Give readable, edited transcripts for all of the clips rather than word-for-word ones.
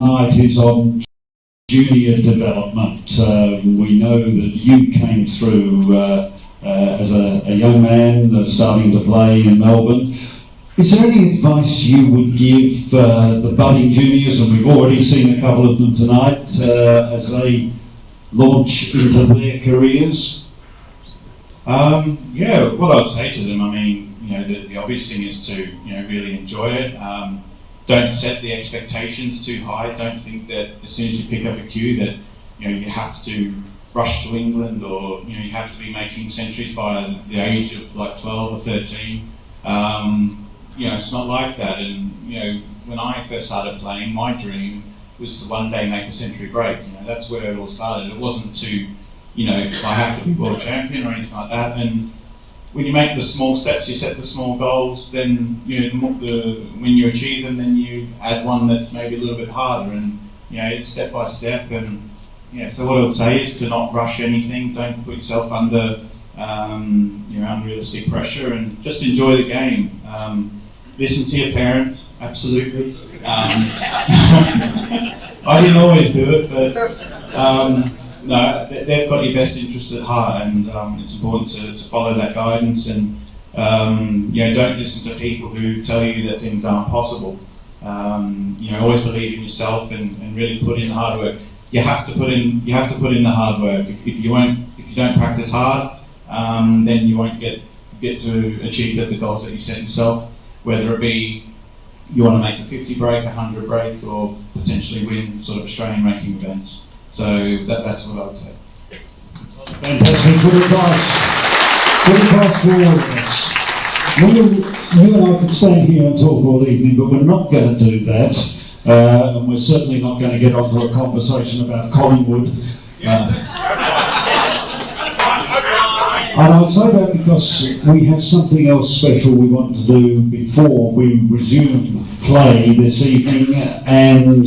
tonight is on junior development. We know that you came through as a young man starting to play in Melbourne. Is there any advice you would give the budding juniors, and we've already seen a couple of them tonight, as they launch into their careers? Yeah, what I'd say to them, I mean, you know, the obvious thing is to, you know, really enjoy it. Don't set the expectations too high. Don't think that as soon as you pick up a cue that, you know, you have to rush to England, or, you know, you have to be making centuries by the age of like 12 or 13. You know, it's not like that. And, you know, when I first started playing, my dream was to one day make a century break. You know, that's where it all started. It wasn't to, you know, I have to be world champion or anything like that. And when you make the small steps, you set the small goals, then, you know, when you achieve them, then you add one that's maybe a little bit harder, and, you know, it's step by step. And yeah, so what I would say is to not rush anything. Don't put yourself under you know, unrealistic pressure, and just enjoy the game. Listen to your parents, absolutely. I didn't always do it, but no, they've got your best interest at heart, and it's important to follow that guidance, and you know, don't listen to people who tell you that things aren't possible. You know, always believe in yourself, and really put in the hard work. You have to put in the hard work. If you don't practice hard, then you won't get to achieve the goals that you set yourself. Whether it be you want to make a 50 break, 100 break, or potentially win sort of Australian ranking events. So that's what I would say. Fantastic, good advice. Good advice for all of us. You and I could stand here and talk all evening, but we're not going to do that. And we're certainly not going to get onto a conversation about Collingwood. And I'll say that because we have something else special we want to do before we resume play this evening, and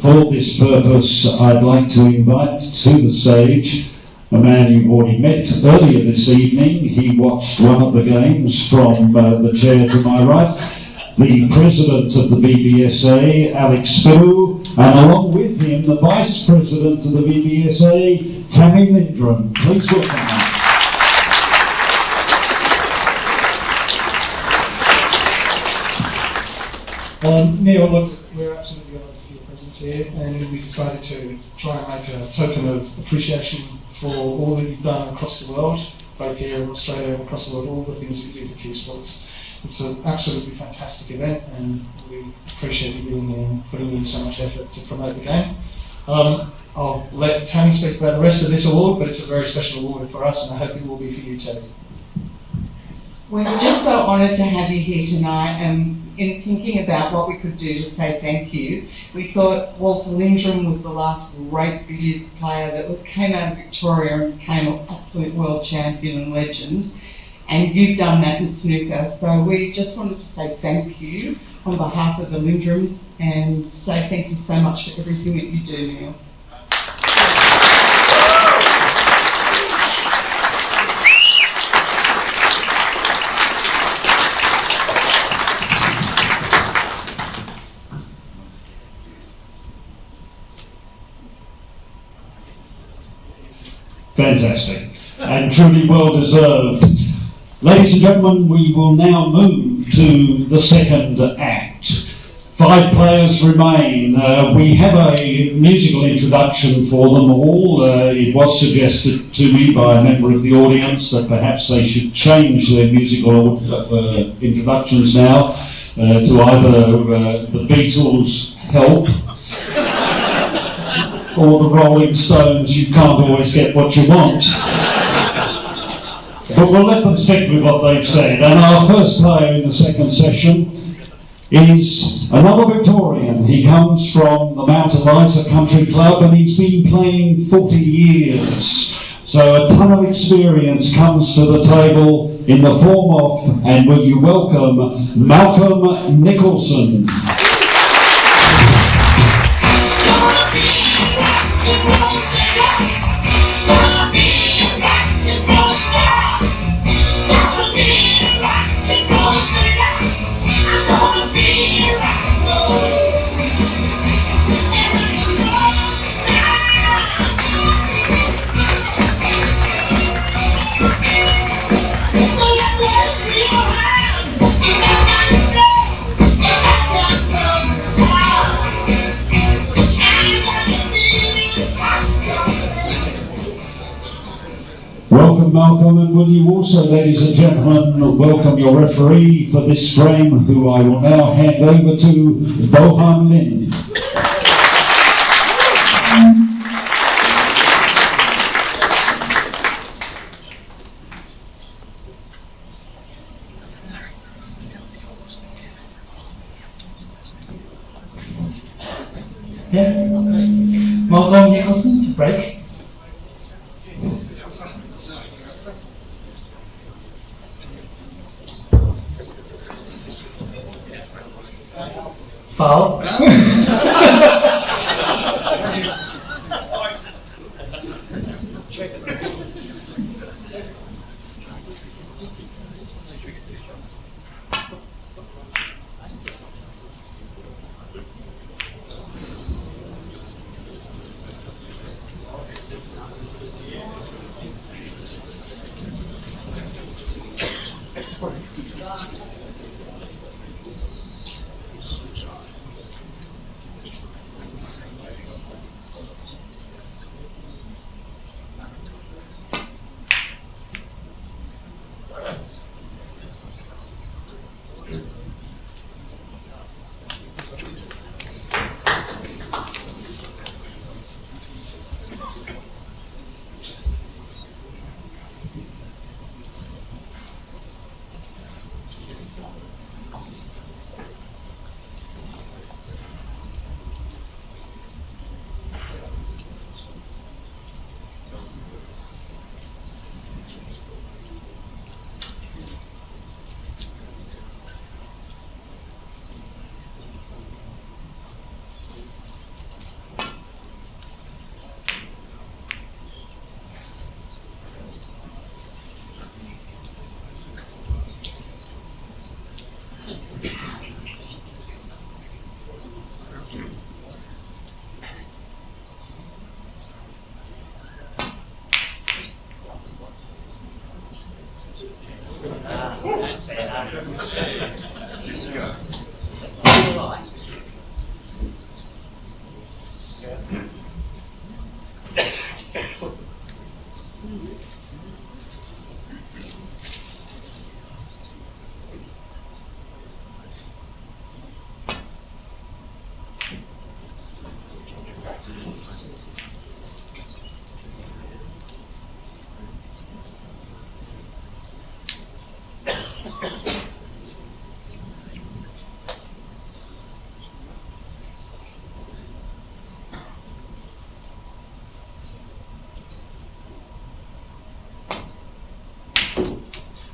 for this purpose I'd like to invite to the stage a man you've already met earlier this evening. He watched one of the games from the chair to my right, the President of the BBSA, Alex Spittle, and along with him the Vice President of the BBSA, Tammy Lindrum. Please welcome them. Neil, look, we're absolutely honoured for your presence here, and we decided to try and make a token of appreciation for all that you've done across the world, both here in Australia and across the world, all the things that you do for Q Sports. It's an absolutely fantastic event, and we appreciate you being there and putting in so much effort to promote the game. I'll let Tammy speak about the rest of this award, but it's a very special award for us, and I hope it will be for you too. We're just so honoured to have you here tonight, and in thinking about what we could do to say thank you, we thought Walter Lindrum was the last great billiards player that came out of Victoria and became an absolute world champion and legend, and you've done that in snooker, so we just wanted to say thank you on behalf of the Lindrums, and say thank you so much for everything that you do, Neil. Fantastic, and truly well deserved. Ladies and gentlemen, we will now move to the second act. 5 players remain. We have a musical introduction for them all. It was suggested to me by a member of the audience that perhaps they should change their musical introductions now to either the Beatles' Help or the Rolling Stones' You Can't Always Get What You Want. But we'll let them stick with what they've said. And our first player in the second session is another Victorian. He comes from the Mount Eliza Country Club, and he's been playing 40 years. So a ton of experience comes to the table in the form of, and will you welcome, Malcolm Nicholson. Malcolm, and will you also, ladies and gentlemen, welcome your referee for this frame, who I will now hand over to Bohan Lin. Malcolm Nicholson to break. Foul.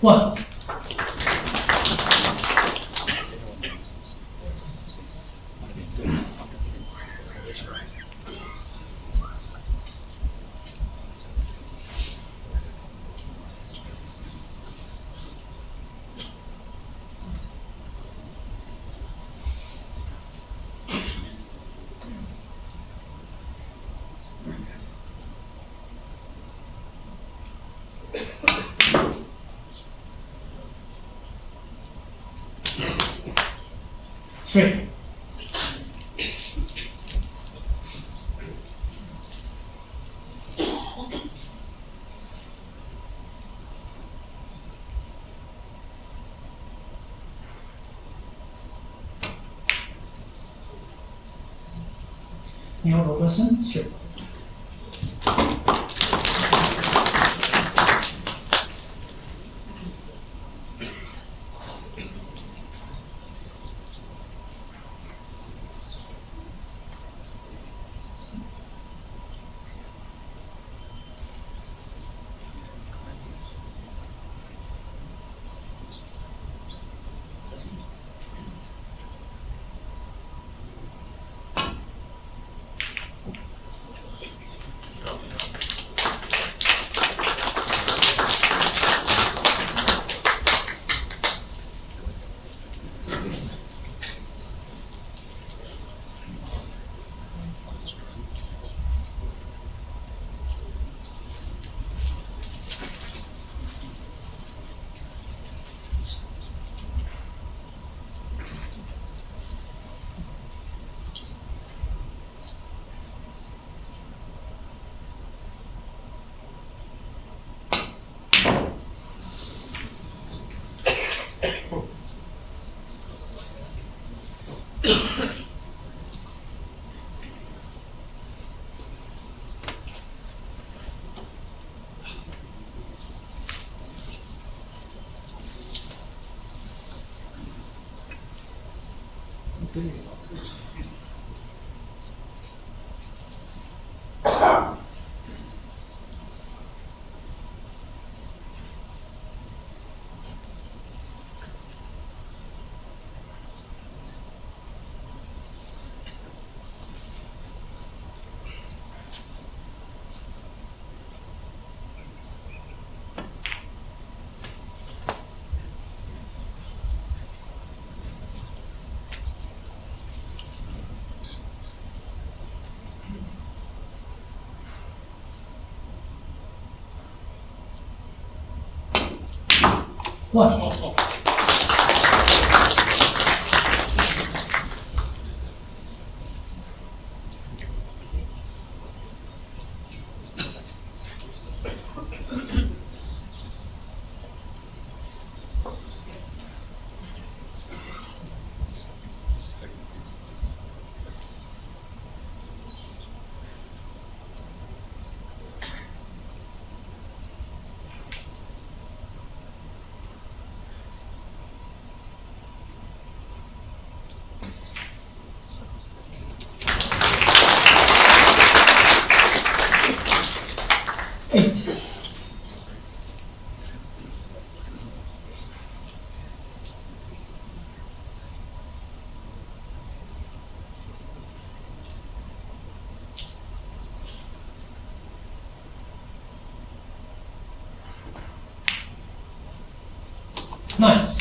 One. Three. Neil Robertson, strip. One. Nine.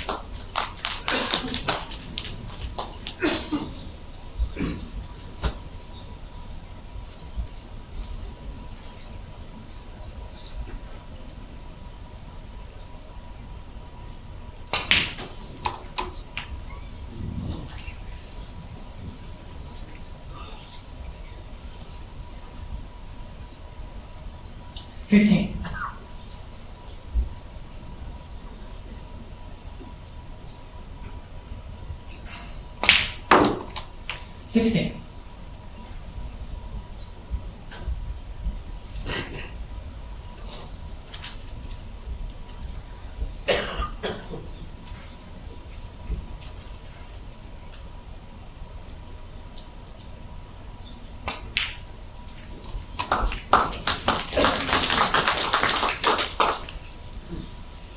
Fifteen. 16.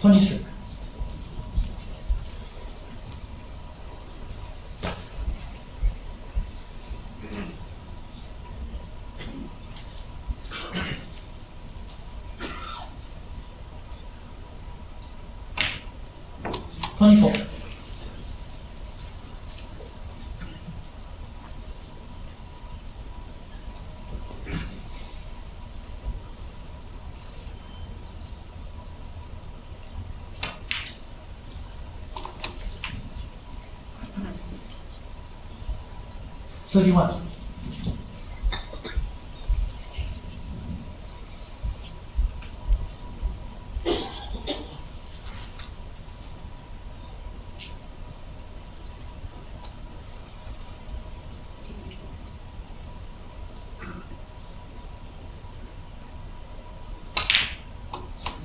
23. 24. 31.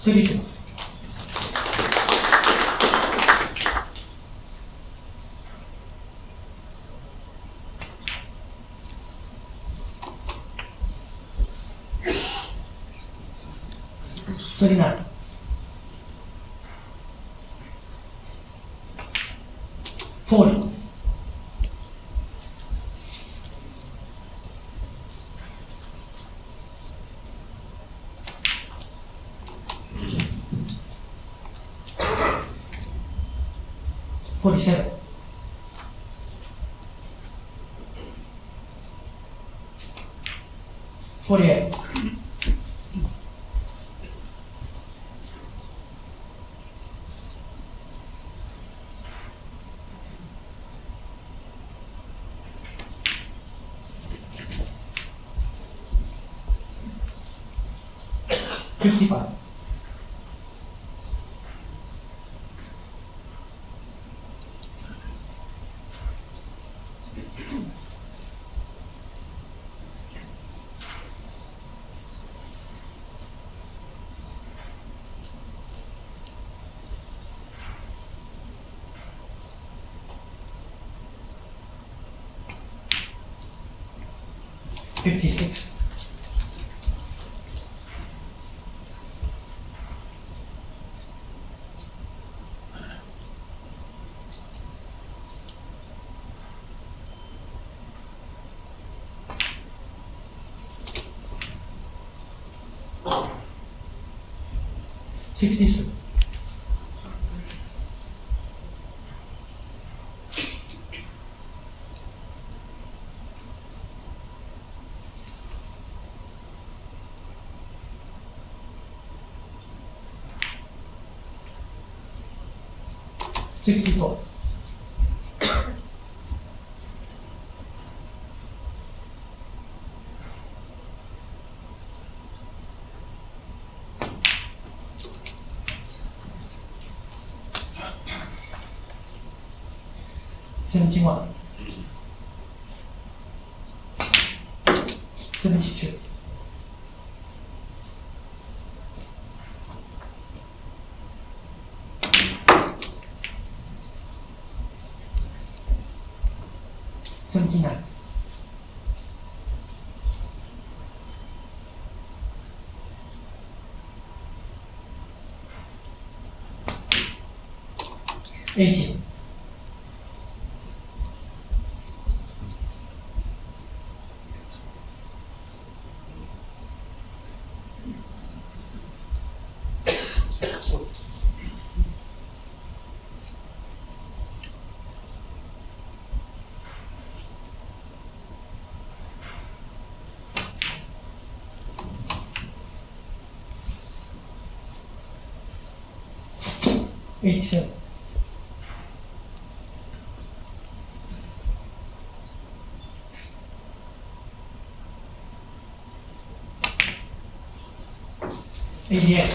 32. 39. 40. 47. 48. 55. 56. 56. $62. $64. $71. $72. $79. $80. $87. $88.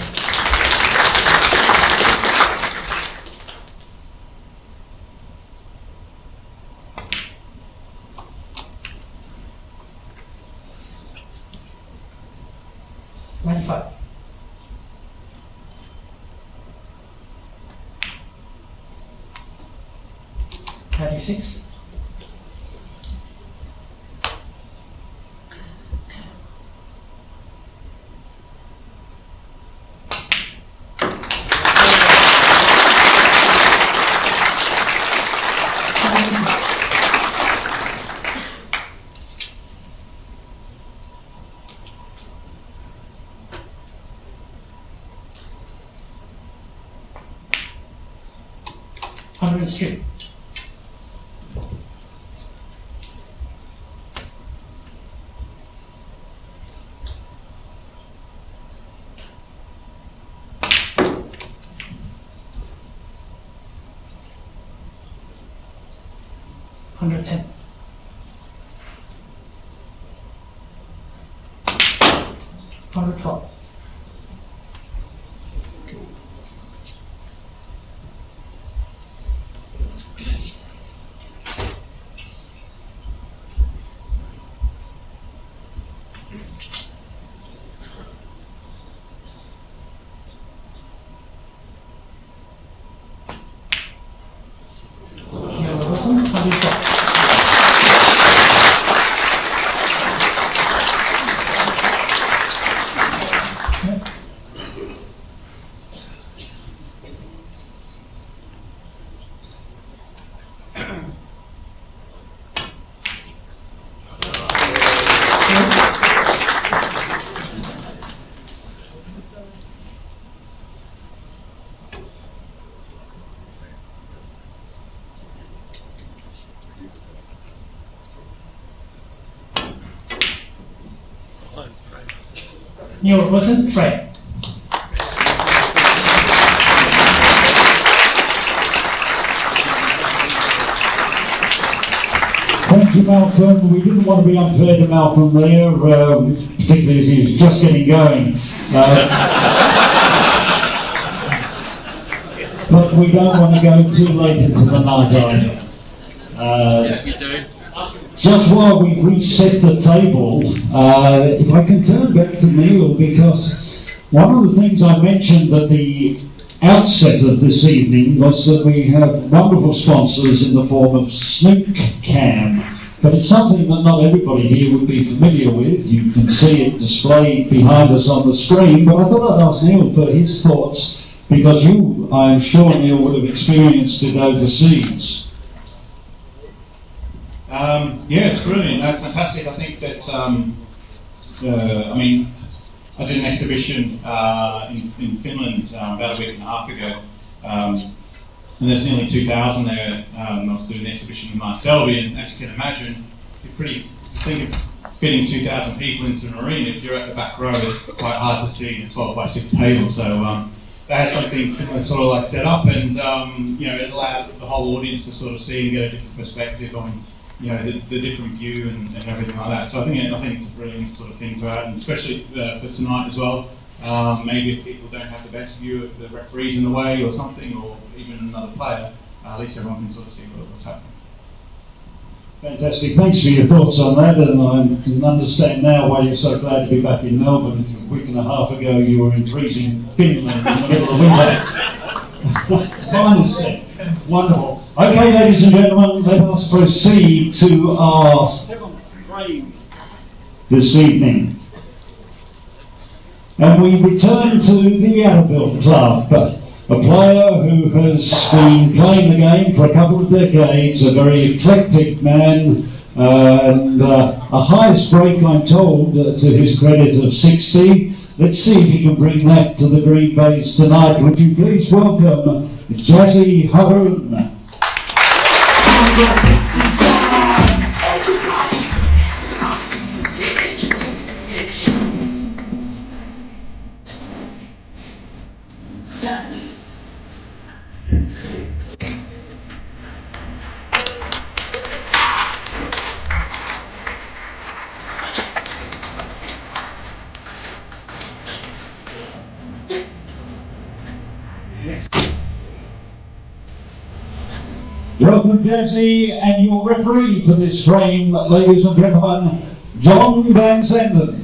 $95. $96. $103. $110. $112. Robertson, 112. Robertson, Fred. Thank you, Malcolm. We didn't want to be unfair to Malcolm there, particularly as he was just getting going. But we don't want to go too late into the night either. Yes, we do. Just while we reset the table, if I can turn back to Neil, because one of the things I mentioned at the outset of this evening was that we have wonderful sponsors in the form of Snook Cam, but it's something that not everybody here would be familiar with. You can see it displayed behind us on the screen, but I thought I'd ask Neil for his thoughts, because you, I'm sure, Neil, would have experienced it overseas. Yeah, it's brilliant. That's fantastic. I think that, I mean, I did an exhibition in Finland about a week and a half ago, and there's nearly 2,000 there. I was doing an exhibition in Mark Selby, and as you can imagine, you think of fitting 2,000 people into an arena. If you're at the back row, it's quite hard to see the 12 by 6 table. So they had something similar sort of like set up, and you know, it allowed the whole audience to sort of see and get a different perspective on, you know, the different view and everything like that. So I think it's a brilliant sort of thing to add, and especially for tonight as well. Maybe if people don't have the best view of the referees in the way or something, or even another player, at least everyone can sort of see what's happening. Fantastic. Thanks for your thoughts on that, and I can understand now why you're so glad to be back in Melbourne. A week and a half ago you were in freezing Finland in the middle of winter. Fine step. Wonderful. Okay, ladies and gentlemen, let us proceed to our seventh frame this evening. And we return to the Adderville Club, a player who has been playing the game for a couple of decades, a very eclectic man, and a highest break, I'm told, to his credit of 60. Let's see if he can bring that to the Green Bays tonight. Would you please welcome Jazzy Haroon. Welcome, Jazzy, and your referee for this frame, ladies and gentlemen, John Van Zenden.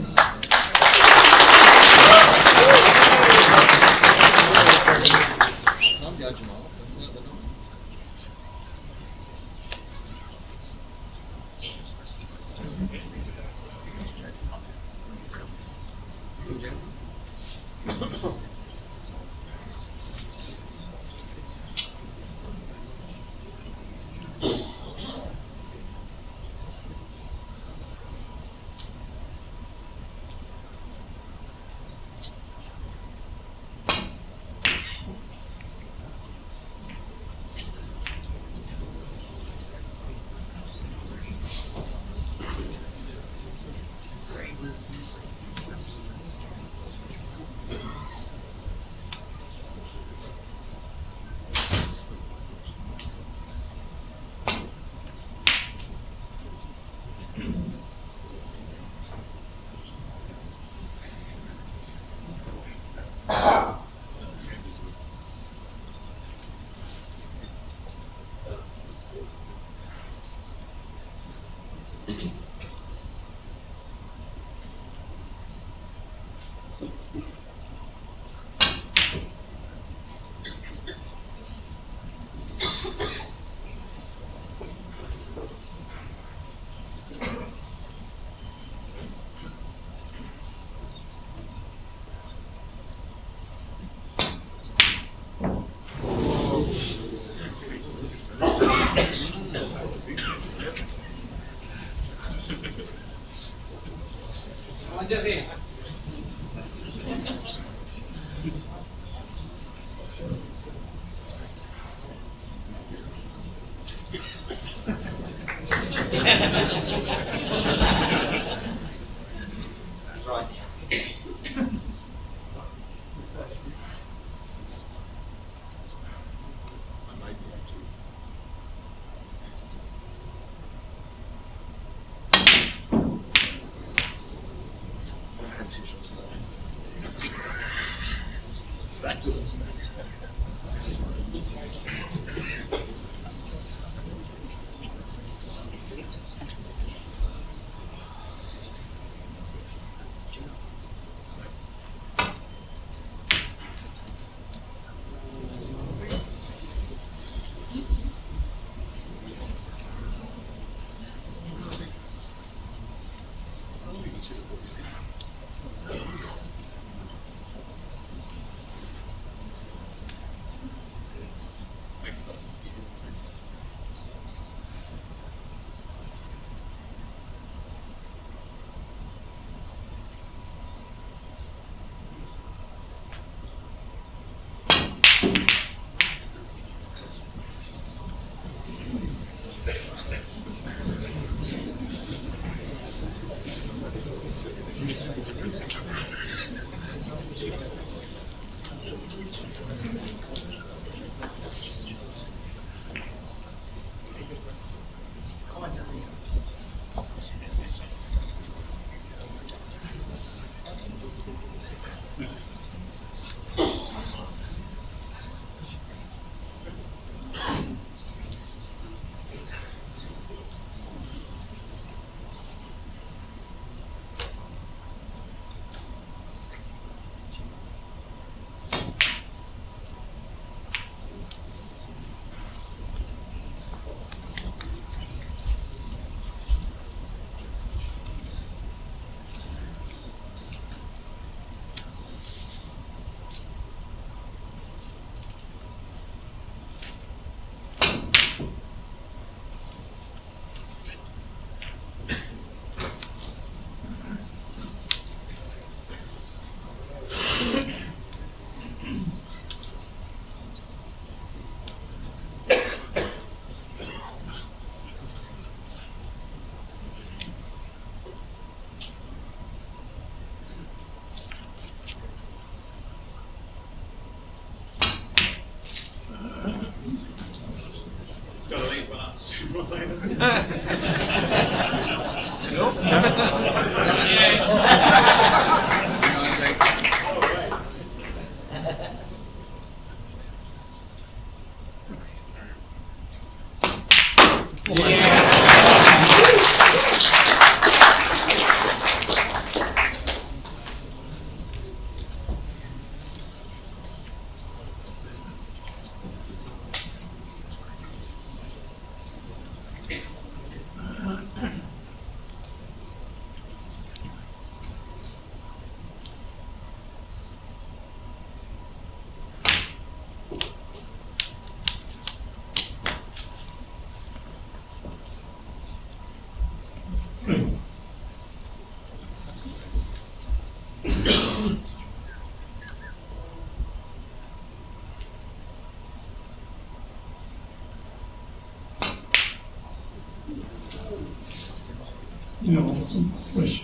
Neil Robertson, fresh.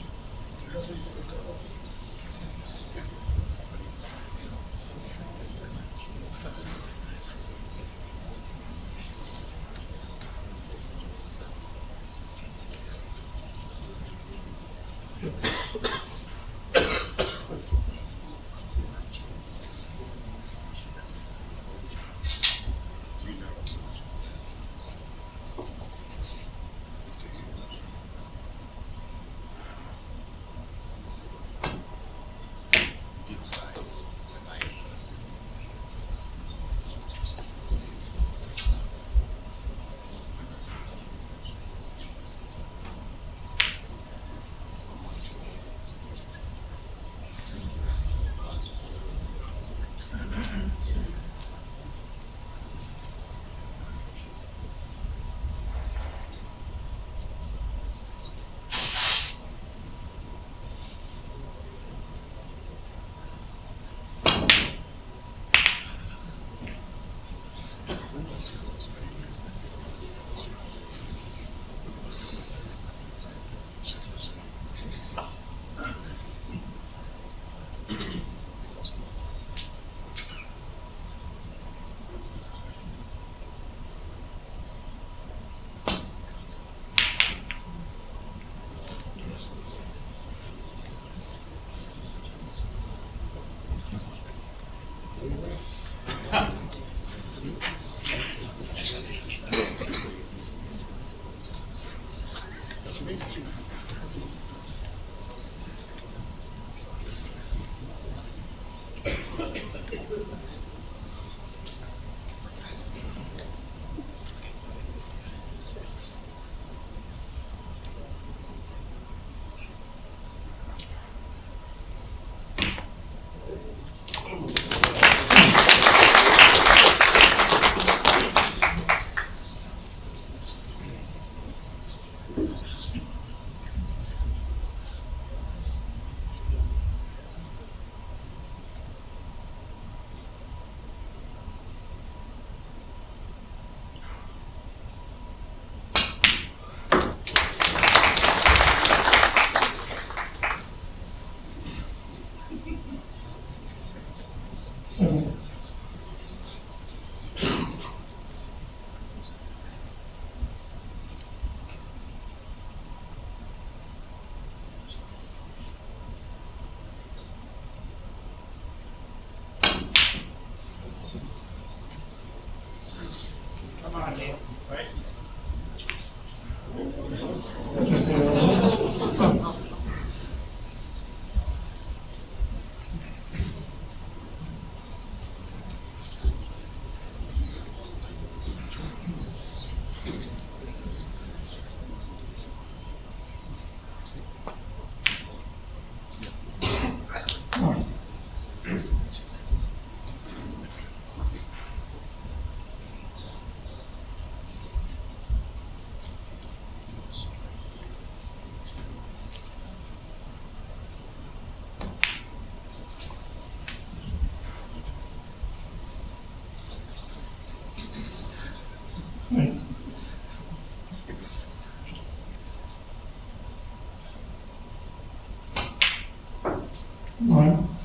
Right.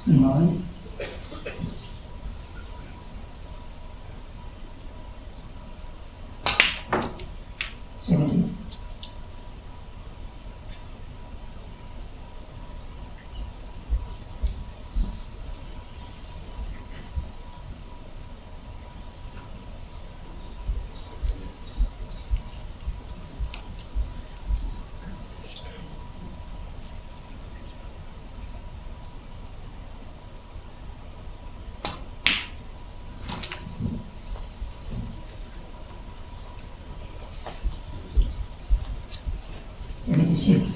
Nine. 70. 26.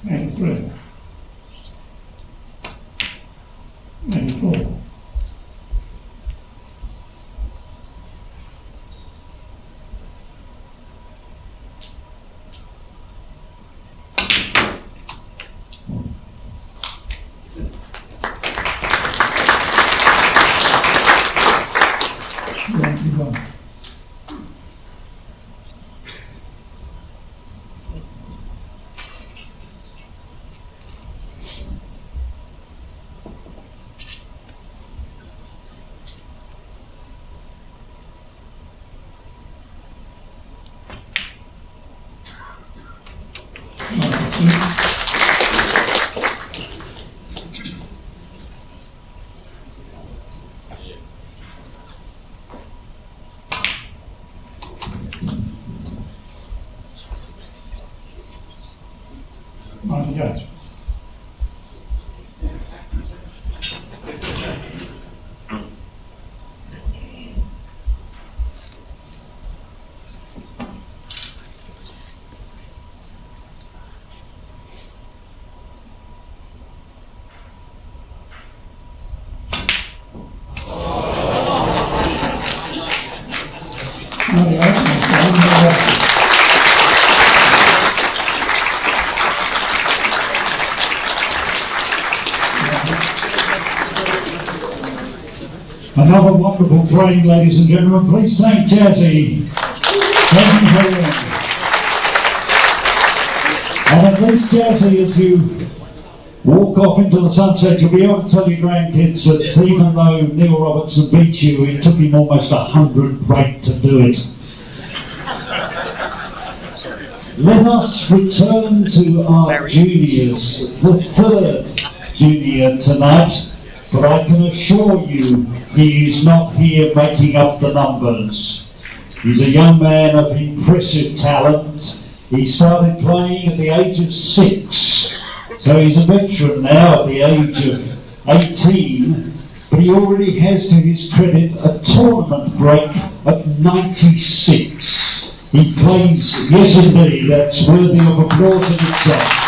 And 3. And 4. Judge. Another wonderful frame, ladies and gentlemen. Please thank Jazzy. Thank you very much. And at least, Jazzy, as you walk off into the sunset, you'll be able to tell your grandkids that even though Neil Robertson beat you, it took him almost 100 break to do it. Let us return to our juniors, the third junior tonight, but I can assure you he is not here making up the numbers. He's a young man of impressive talent. He started playing at the age of 6, so he's a veteran now at the age of 18, but he already has to his credit a tournament break of 96. He plays, yes indeed, that's worthy of applause in itself.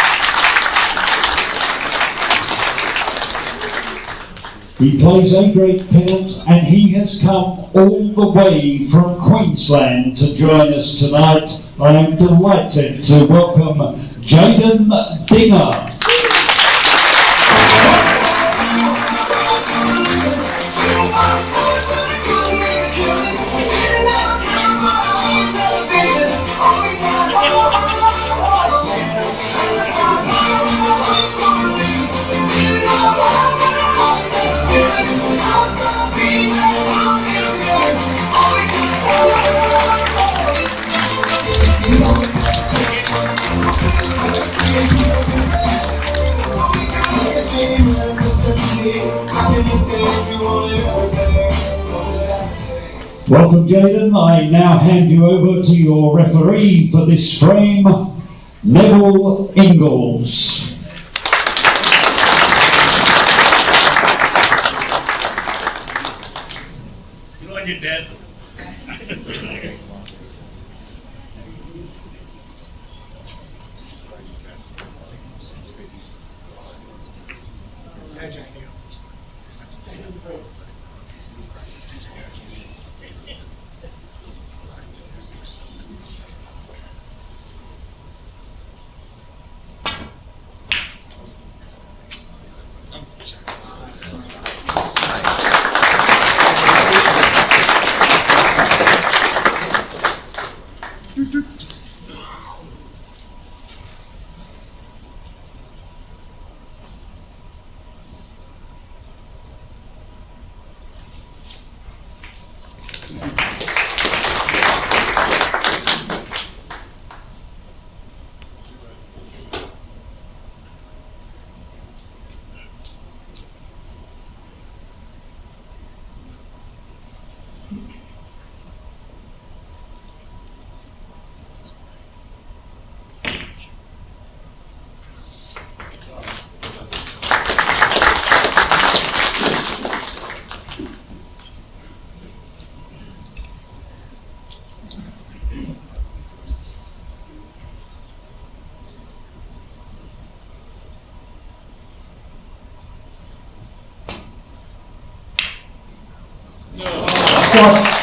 He plays a great pennant, and he has come all the way from Queensland to join us tonight. I am delighted to welcome Jaden Dinger. Welcome, Jaden. I now hand you over to your referee for this frame, Neville Ingalls. Good on you, Dad. Quad.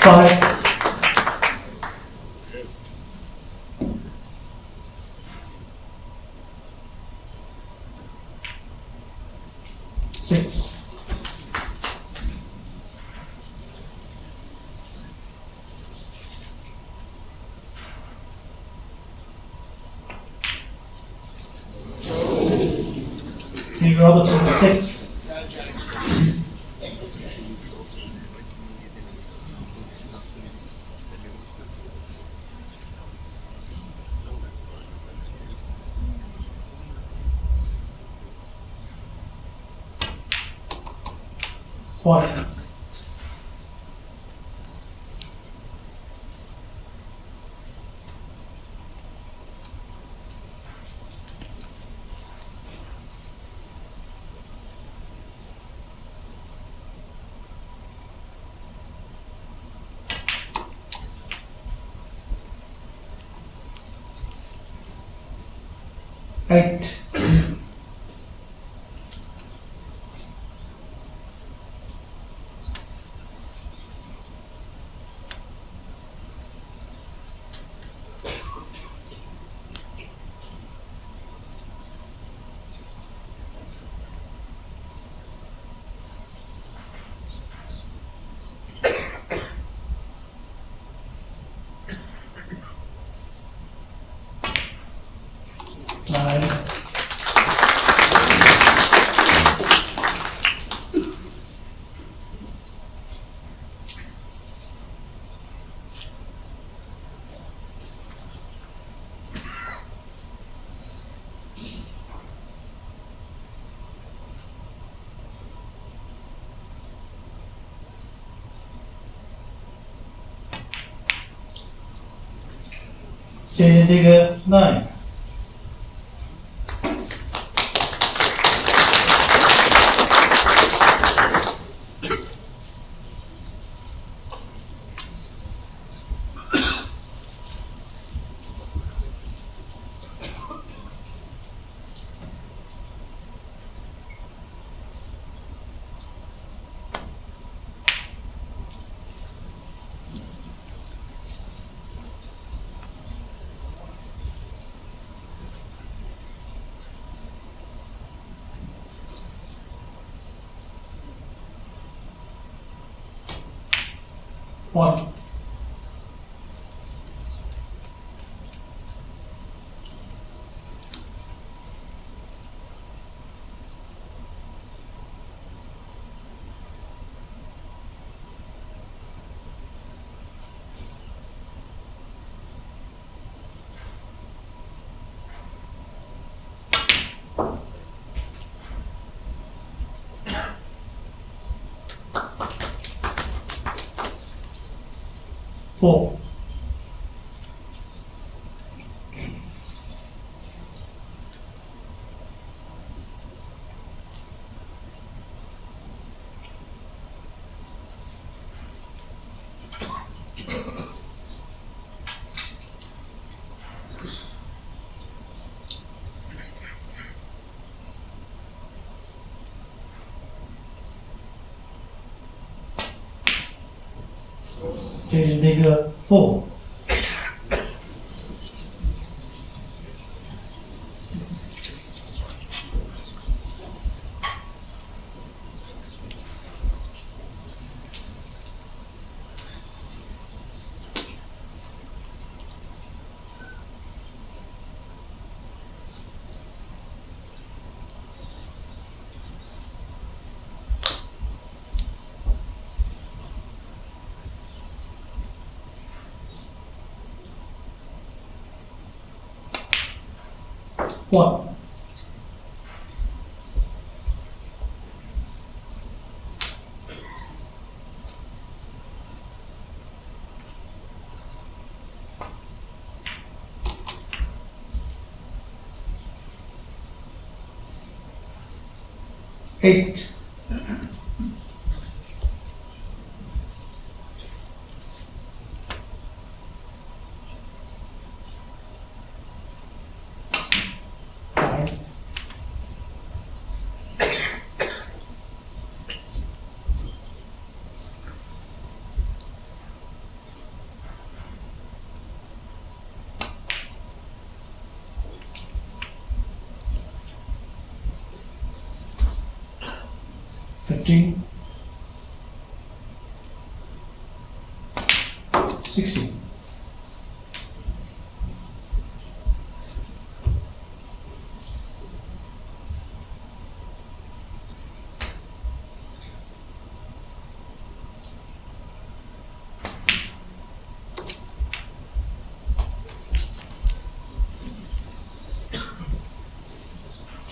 Five. Six. Steve Robertson, 6. One. Eight. Nine. Digger, 9. One. Four. Digger, 4. One. 8. Nine. 15. 16.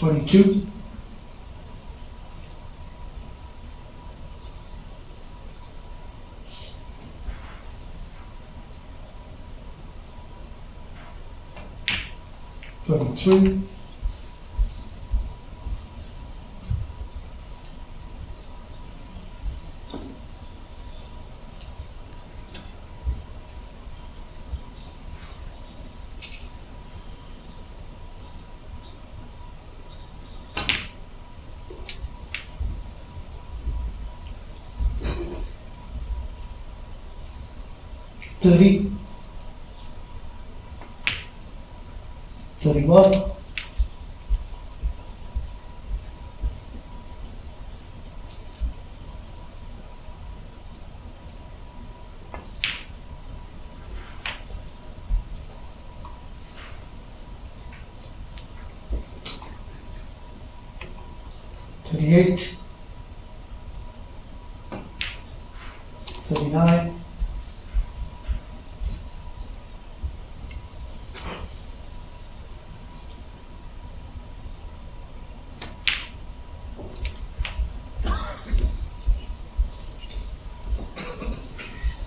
22. 23. 30. 31. 38. 39.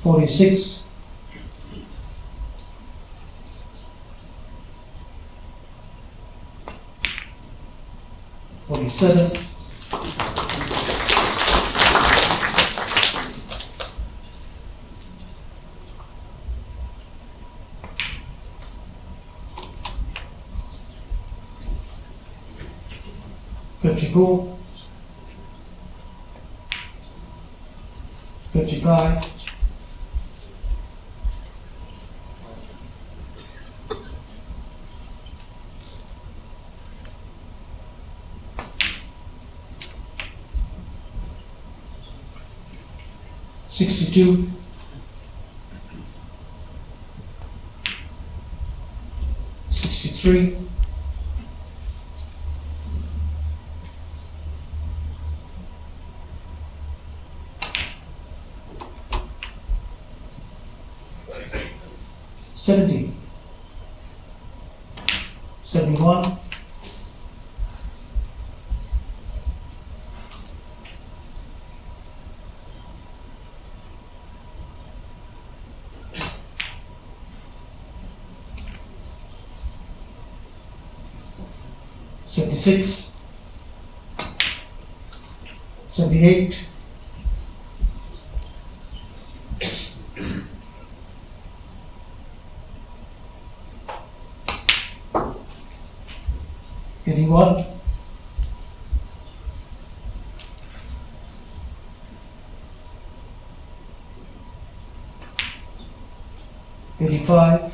46. 47. 54. 55. 62. 63. 70. 71. 76. 78. 81. 85.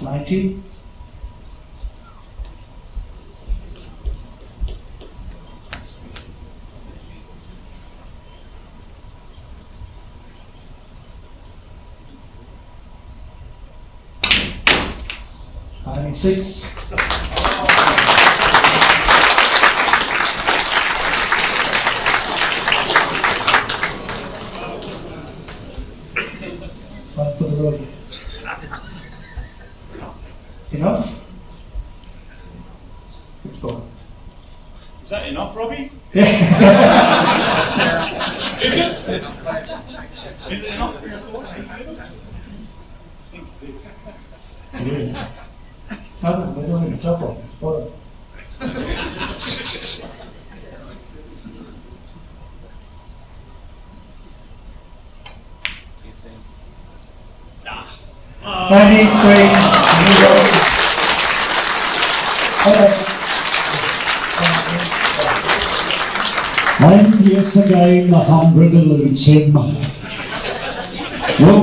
90. 96. 1 for the road. Enough? Good go. Is that enough, Robbie? Yeah. Is it? Is it enough? And in green, and yes, again, the 100 eludes him. Well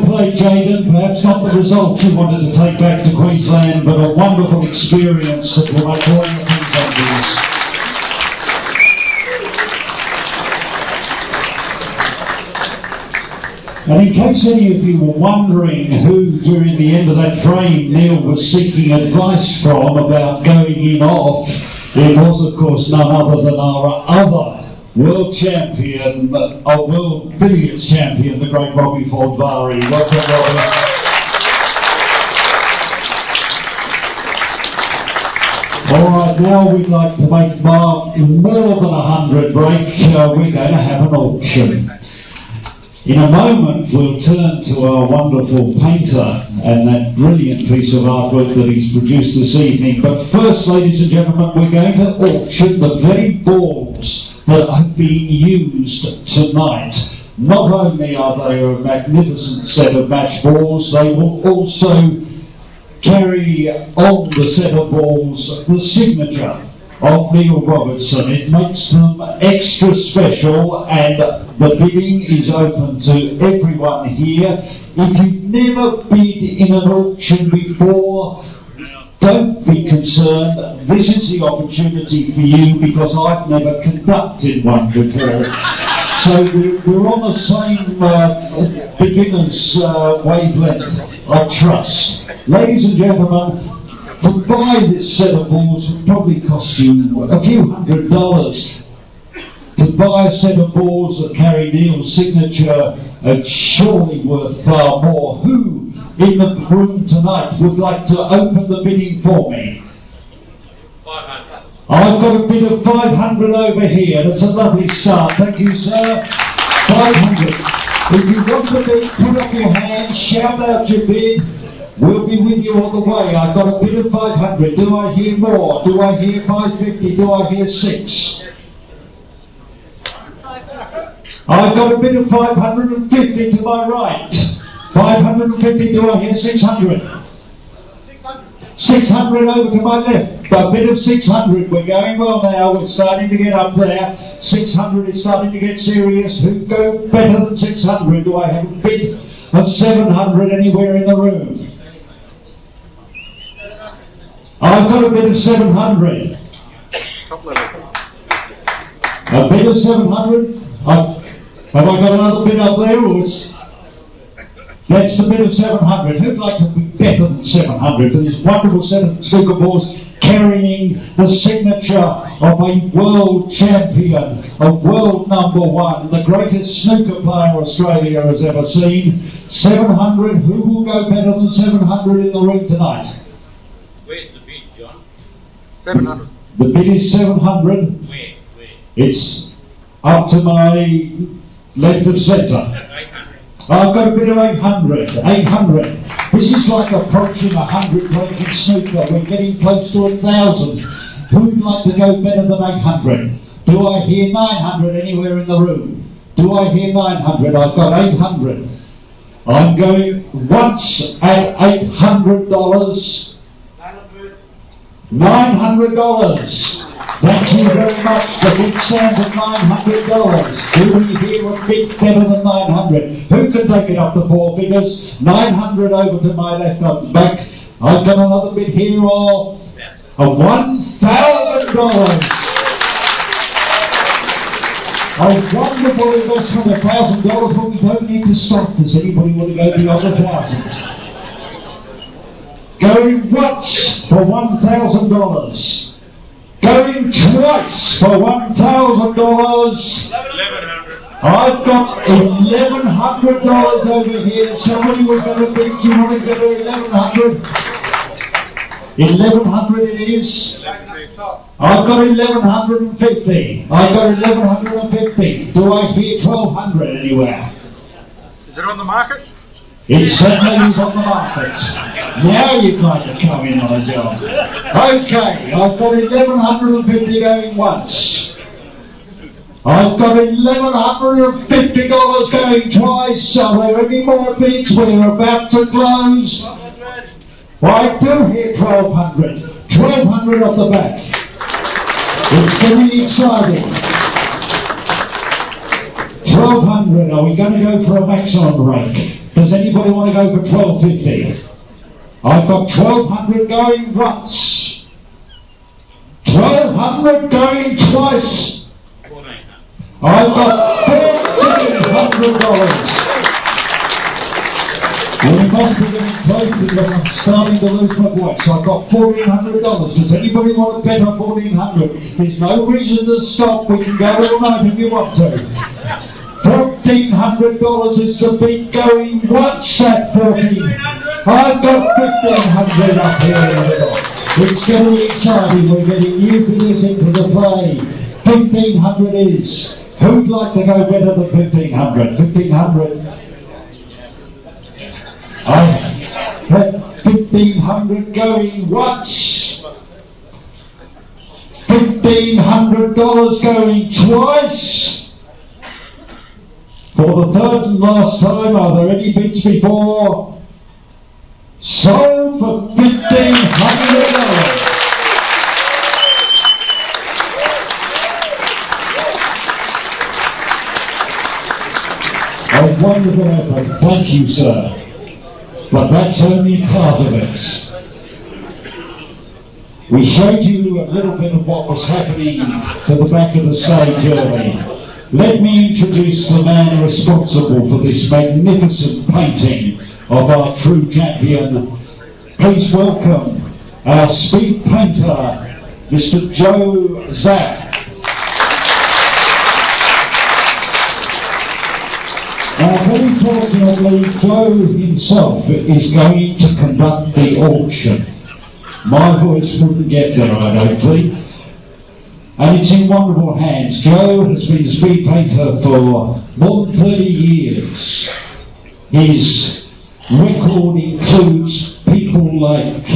played, Jayden. Perhaps not the result you wanted to take back to Queensland, but a wonderful experience that will make all your Queenslanders. And in case any of you were wondering who, during the end of that frame, Neil was seeking advice from about going in off, it was, of course, none other than our other world champion, our world billiards champion, the great Robbie Fordvari. Welcome, Robbie. All right, now we'd like to make Mark more than 100 break. We're going to have an auction. In a moment, we'll turn to our wonderful painter and that brilliant piece of artwork that he's produced this evening. But first, ladies and gentlemen, we're going to auction the very balls that have been used tonight. Not only are they a magnificent set of match balls, they will also carry on the set of balls the signature of Neil Robertson. It makes them extra special, and the bidding is open to everyone here. If you've never bid in an auction before, don't be concerned. This is the opportunity for you, because I've never conducted one before. So we're on the same beginner's wavelength, I trust. Ladies and gentlemen, to buy this set of balls would probably cost you a few $100. To buy a set of balls that carry Neil's signature, it's surely worth far more. Who in the room tonight would like to open the bidding for me? 500. I've got a bid of 500 over here. That's a lovely start. Thank you, sir. 500. If you want to bid, put up your hand, shout out your bid. We'll be with you all the way. I've got a bid of 500. Do I hear more? Do I hear 550? Do I hear 6? I've got a bid of 550 to my right. 550. Do I hear 600? 600 over to my left. A bid of 600. We're going well now. We're starting to get up there. 600 is starting to get serious. Who'd go better than 600? Do I have a bid of 700 anywhere in the room? I've got a bid of 700. A bid of 700? Have I got another bid up there, or is... That's the bid of 700. Who'd like to be better than 700 for this wonderful set of snooker balls carrying the signature of a world champion, a world #1, the greatest snooker player Australia has ever seen? 700. Who will go better than 700 in the room tonight? Where's the bid, John? 700. The bid is 700. Where? It's up to my left of centre. 800. I've got a bit of 800. 800. This is like approaching 100 breaking snooker. We're getting close to 1,000. Who'd like to go better than 800? Do I hear 900 anywhere in the room? Do I hear 900? I've got 800. I'm going once at $800. $900. Thank you very much. The bid stands at $900. Do we hear a bid better than 900? Who can take it up to 4 figures? 900 over to my left and back. I've got another bid here of $1,000. A wonderful investment of $1,000, but we don't need to stop. Does anybody want to go beyond 1,000? Going once for $1,000. Going twice for $1,000. 1100. I've got $1,100 over here. Somebody was going to bid. You want to go to 1,100? 1,100 it is. I've got 1,150. I've got 1,150. Do I hear 1,200 anywhere? Is it on the market? It certainly is on the market. Now you'd like to come in on a job. Okay, I've got 1,150 going once. I've got $1,150 going twice. Are there any more bids? We're about to close. Well, I do hear 1,200. 1,200 off the back. It's getting exciting. 1,200. Are we going to go for a max on rake? Does anybody want to go for 1,250? I've got 1,200 going once. 1,200 going twice. I've got $1,400. Well, it must be getting close because I'm starting to lose my voice. I've got $1,400. Does anybody want to bet on 1,400? There's no reason to stop. We can go all night if you want to. $1,400 is the bid going once at 14. I've got 1,500 up here in the middle. It's getting exciting. We're getting new figures into the play. 1,500 is. Who'd like to go better than 1,500? 1,500. I had 1,500 going once. $1,500 going twice. For the third and last time, are there any bids before? Sold for $1,500. A wonderful effort, thank you, sir. But that's only part of it. We showed you a little bit of what was happening to the back of the stage early. Let me introduce the man responsible for this magnificent painting of our true champion. Please welcome our speed painter, Mr. Joe Zapp. Now, very fortunately, Joe himself is going to conduct the auction. My voice wouldn't get there, I don't think. And it's in wonderful hands. Joe has been a speed painter for more than 30 years. His record includes people like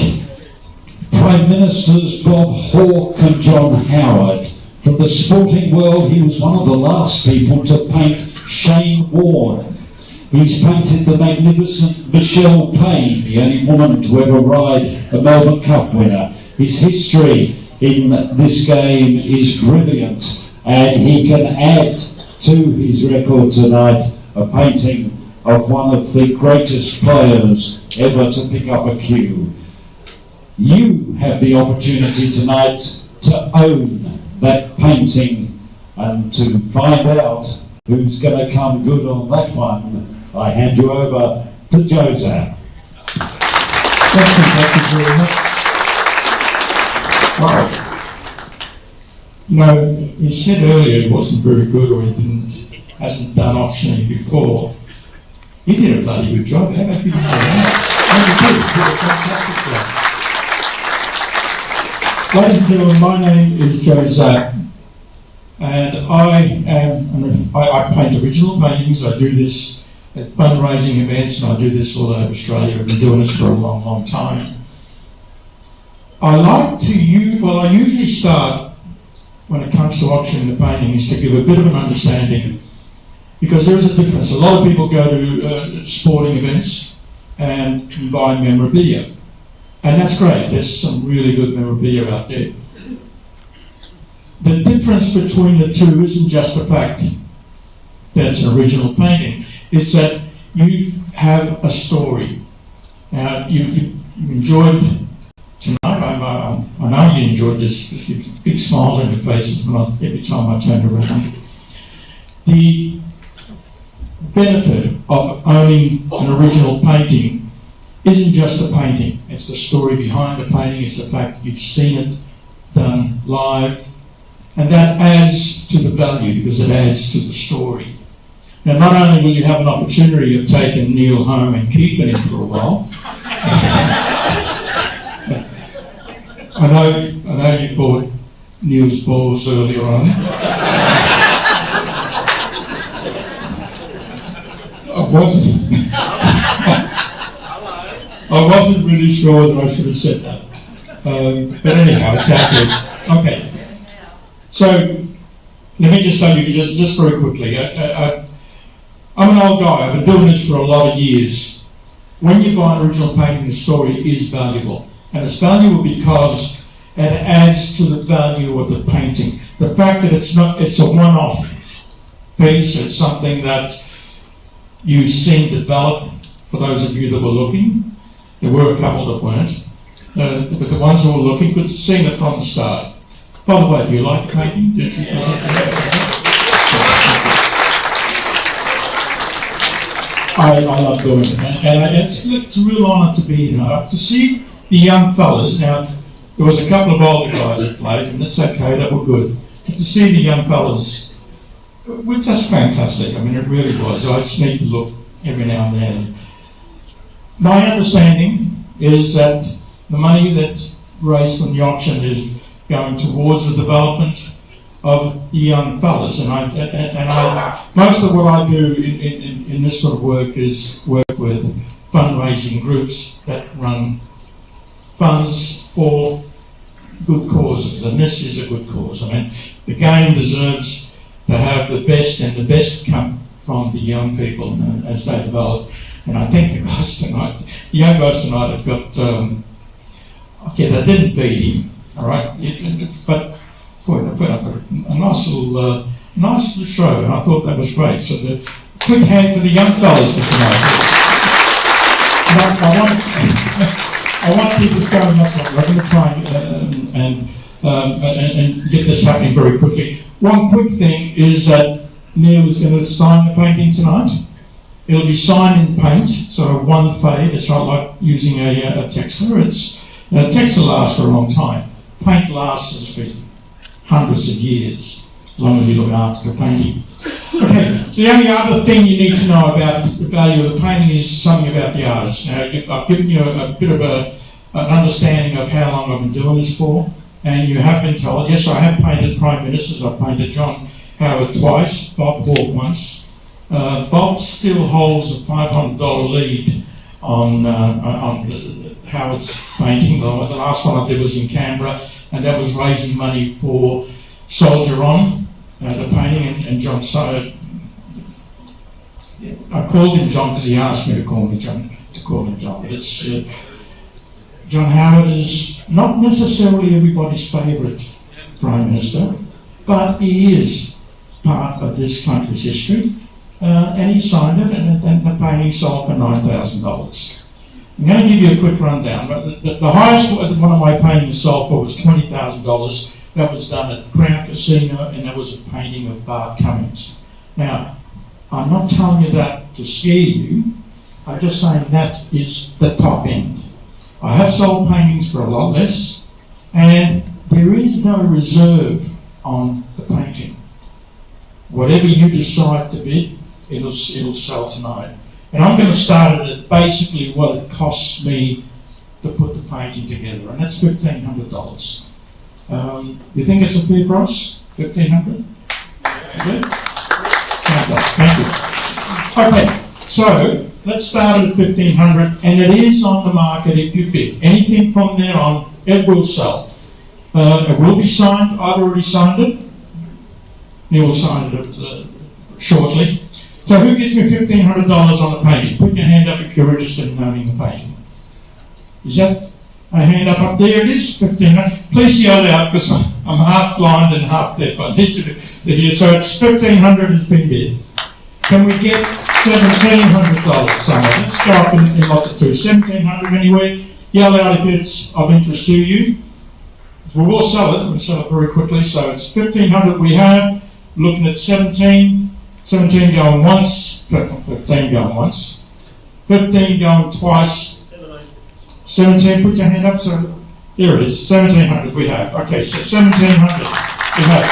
Prime Ministers Bob Hawke and John Howard. From the sporting world, he was one of the last people to paint Shane Warne. He's painted the magnificent Michelle Payne, the only woman to ever ride a Melbourne Cup winner. His history in this game is brilliant, and he can add to his record tonight a painting of one of the greatest players ever to pick up a cue. You have the opportunity tonight to own that painting, and to find out who's going to come good on that one, I hand you over to Joe Zapp. Thank you very much. Wow. You know, he said earlier it wasn't very good, or he hasn't done auctioning before. He did a bloody good job. How about you? He did a fantastic job. Ladies and gentlemen, my name is Joe Zapp, and I paint original paintings. I do this at fundraising events, and I do this all over Australia. I've been doing this for a long, long time. I usually start, when it comes to auctioning the painting, is to give a bit of an understanding, because there is a difference. A lot of people go to sporting events and buy memorabilia, and that's great. There's some really good memorabilia out there. The difference between the two isn't just the fact that it's an original painting, it's that you have a story. Now, you enjoyed tonight, I know you enjoyed this, big smiles on your faces every time I turned around. The benefit of owning an original painting isn't just the painting, it's the story behind the painting, it's the fact that you've seen it done live, and that adds to the value because it adds to the story. Now, not only will you have an opportunity of taking Neil home and keeping him for a while, I know you bought Neil's balls earlier on. I wasn't really sure that I should have said that. But anyhow, it's happening. Okay. So, let me just say to you, just very quickly, I'm an old guy. I've been doing this for a lot of years. when you buy an original painting, the story is valuable. And it's valuable because it adds to the value of the painting. The fact that it's a one-off piece, it's something that you've seen develop for those of you that were looking. There were a couple that weren't. But the ones who were looking could have seen it from the start. By the way, do you like the painting? I love doing it, and it's a real honour to be here. To see the young fellas, now there was a couple of older guys that played, and that's okay, that were good. But to see the young fellas were just fantastic. I mean, it really was. I just need to look every now and then. My understanding is that the money that's raised from the auction is going towards the development of the young fellas, and I most of what I do in this sort of work is work with fundraising groups that run funds for good causes, and this is a good cause. I mean, the game deserves to have the best, and the best come from the young people as they develop. And I think the young guys tonight have got, okay, they didn't beat him, all right, but boy, they put up a nice little show, and I thought that was great. So the quick hand for the young fellas for tonight. I want people going up. We're going to try and get this happening very quickly. One quick thing is that Neil is going to sign the painting tonight. It'll be signed in paint, sort of one fade. It's not like using a texture. A texture lasts for a long time. Paint lasts for hundreds of years, as long as you look after the painting. Okay, so the only other thing you need to know about the value of the painting is something about the artist. Now, I've given you a bit of an understanding of how long I've been doing this for, and you have been told, yes, I have painted Prime Ministers. I've painted John Howard twice, Bob Hawke once. Bob still holds a $500 lead on Howard's painting. The last one I did was in Canberra, and that was raising money for Soldier On, the painting, and John. I called him John because he asked me to call him John. But it's, John Howard is not necessarily everybody's favourite Prime Minister, but he is part of this country's history, and he signed it, and the painting sold for $9,000. I'm going to give you a quick rundown. The highest one of my paintings sold for was $20,000. That was done at Crown Casino, and that was a painting of Bart Cummings. Now, I'm not telling you that to scare you. I'm just saying that is the top end. I have sold paintings for a lot less, and there is no reserve on the painting. Whatever you decide to bid, it'll sell tonight. And I'm going to start it at basically what it costs me to put the painting together, and that's $1,500. You think it's a fair price? $1,500? Good? Thank you. Okay, so let's start at $1,500, and it is on the market if you bid. Anything from there on, it will sell. It will be signed. I've already signed it. Neil will sign it shortly. So who gives me $1,500 on the painting? Put your hand up if you're interested in owning the painting. Is that a hand up there? It is $1,500. Please yell out because I'm half blind and half deaf. I need you to hear. So it's $1,500 has been bid. Can we get $1,700 somewhere? Let's go up in lots of two. $1,700 anywhere. Yell out if it's of interest to you. We will sell it. We'll sell it very quickly. So it's $1,500 we have. Looking at 17 going once, 15 going once, 15 going twice, 17, put your hand up, so there it is, 1,700 we have. Okay, so 1,700 we have.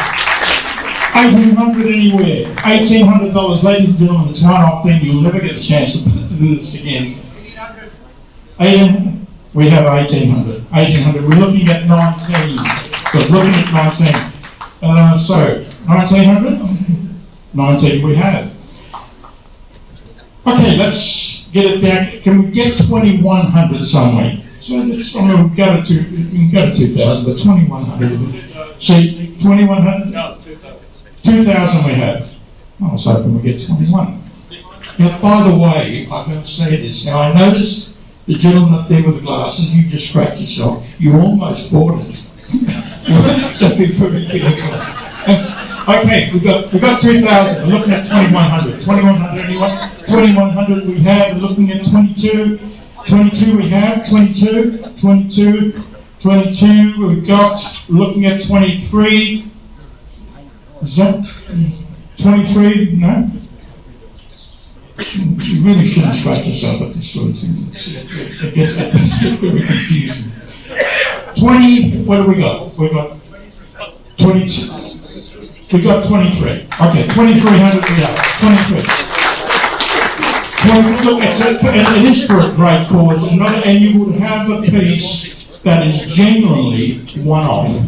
1,800 anywhere, $1,800, ladies and gentlemen, it's one off thing, you'll never get a chance to do this again. 1,800, we have 1,800, 1,800, we're looking at 19, so looking at 19, so 1,900? 19 we have. Okay, let's get it back. Can we get 2,100 somewhere? So let's, I mean, we can go to 2,000, but 2,100. See, 2,100? No, 2,000. 2,000 we have. I was hoping we get 21. Now, by the way, I'm going to say this. Now, I noticed the gentleman up there with the glasses, you just scratched yourself. You almost bought it. So be very careful. Okay, we've got 2,000. We're looking at 2,100. 2,100 anyone? 2,100 we have. We're looking at 22. 22 we have. 22. 22. 22 we've got. Looking at 23. Is that 23? No? You really shouldn't scratch yourself at this sort of thing. I guess that's very confusing. 20, what do we got? We've got 22. We've got 23. Okay, 2,300 we have. 23. Well, look, it is for a great cause, and you would have a piece that is genuinely one-off.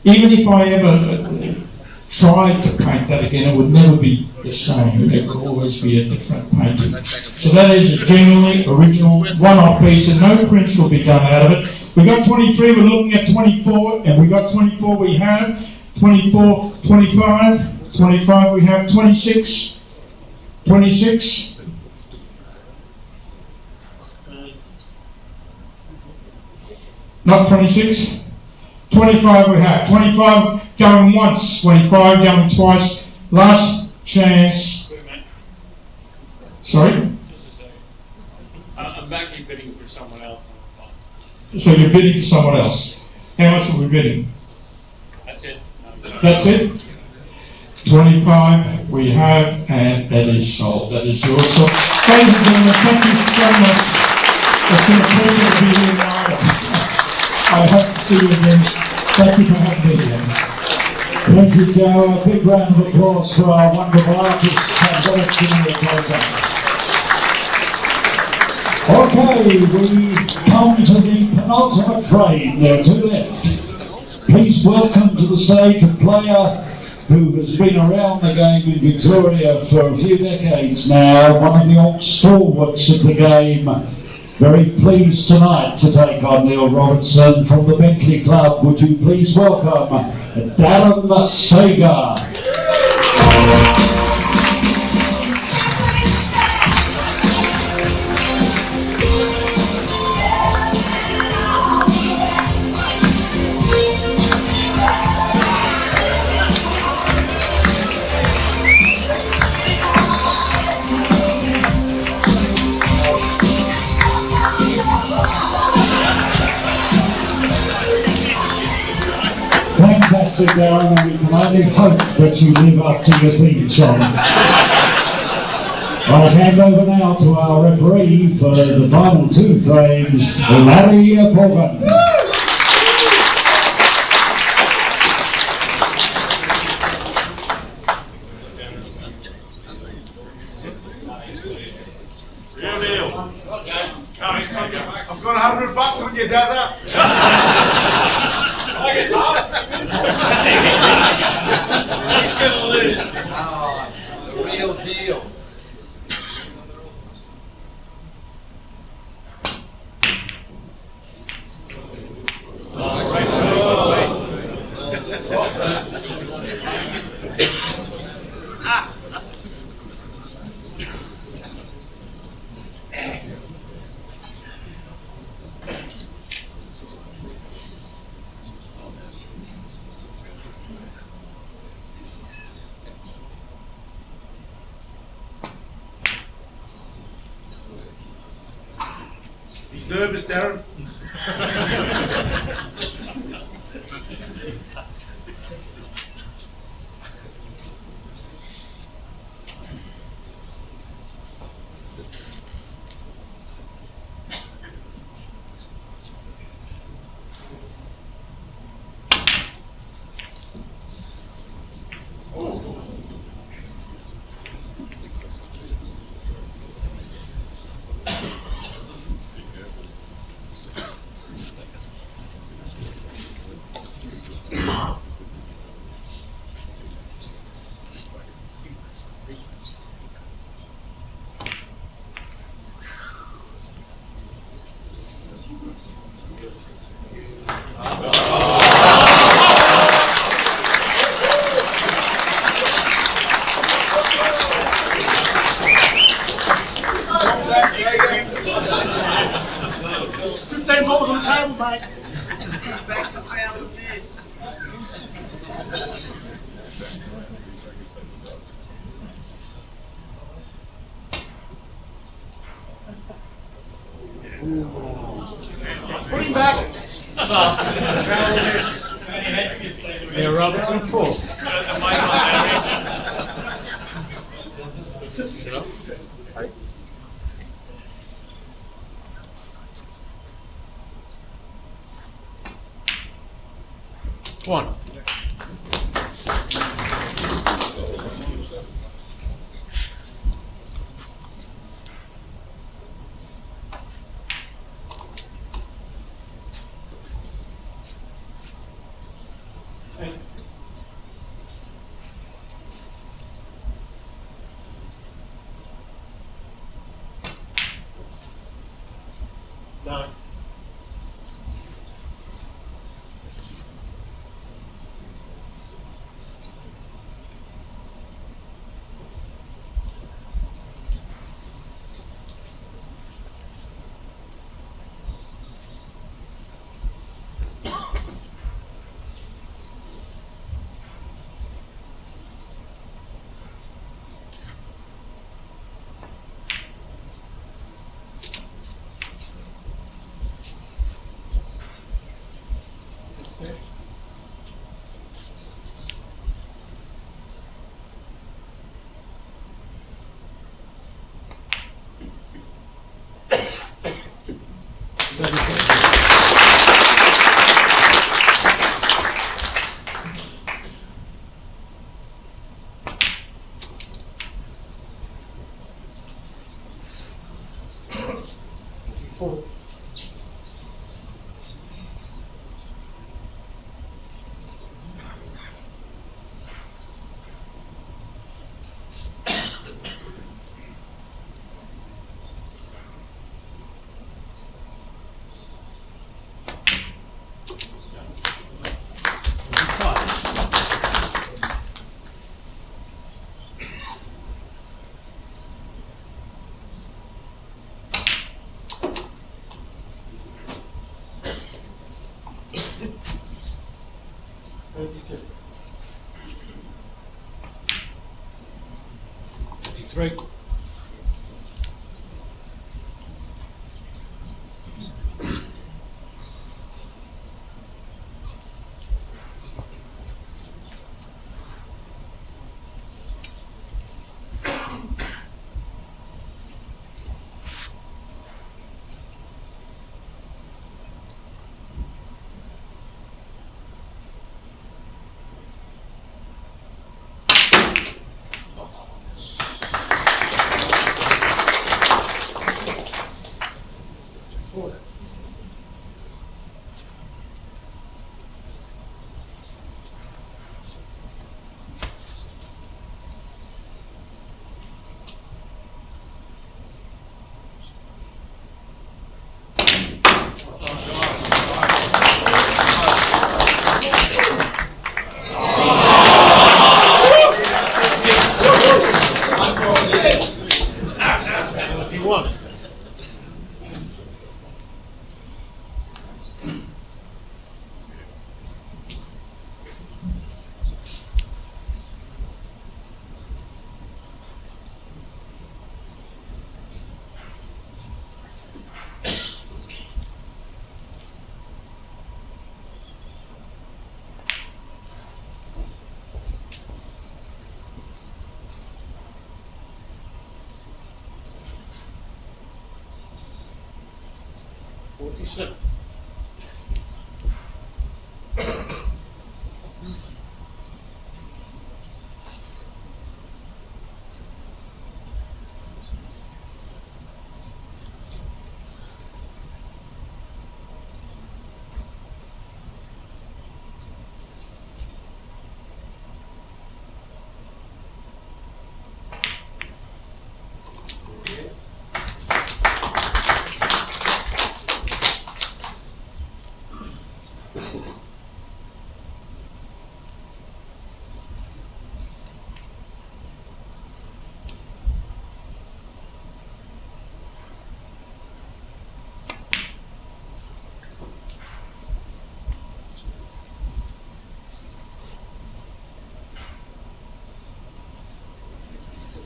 Even if I ever tried to paint that again, it would never be the same. It would always be a different painting. So that is a genuinely original one-off piece, and no prints will be done out of it. We got 23, we're looking at 24, and we got 24 we have. 24, 25, 25 we have. 26, 26. Not 26. 25 we have. 25 going once, 25 going twice. Last chance. Sorry? I'm actually bidding for someone else. So you're bidding for someone else. How much are we bidding? That's it. That's it? 25 we have, and that is sold. That is yours. So, ladies and gentlemen, thank you so much. It's been a pleasure to be here tonight. I hope to see you again. Thank you for having me again. Thank you, Joe. A big round of applause for our wonderful artists and Robertson in the program. Okay, we come to the penultimate frame. There are two left. Please welcome to the stage a player who has been around the game in Victoria for a few decades now, one of the old stalwarts of the game. Very pleased tonight to take on Neil Robertson from the Bentley Club. Would you please welcome Darren Sager. Fantastic, Darren, and we can only hope that you live up to your theme song. I'll hand over now to our referee for the final two frames, Larry Morgan. Real deal. I've got $100 on you, Dazza. I get He's gonna lose. The real deal. He's nervous, Darren. Put him back. Yeah, Robertson, 4. One. Nine. Four. Three. Slip.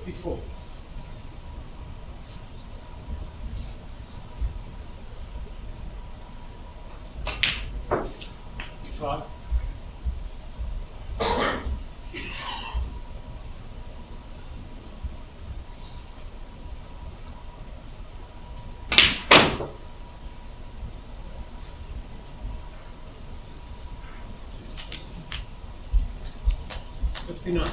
Before. Good night.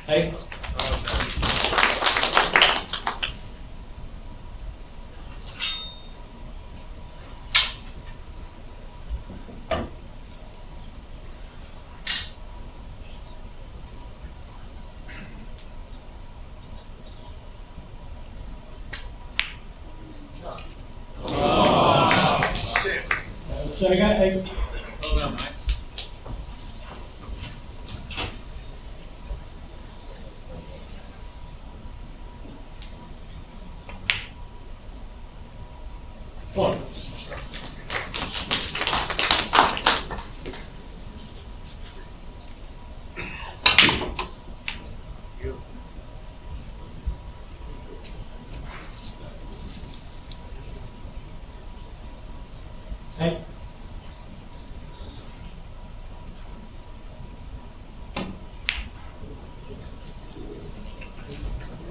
Hey. So I got a Hold on, mate. one. Hey.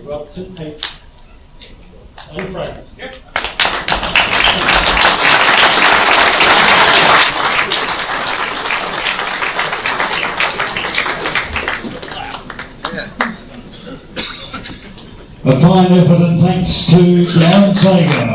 Robertson, hey. On Friday. Yep. A fine effort and thanks to Darren Sager.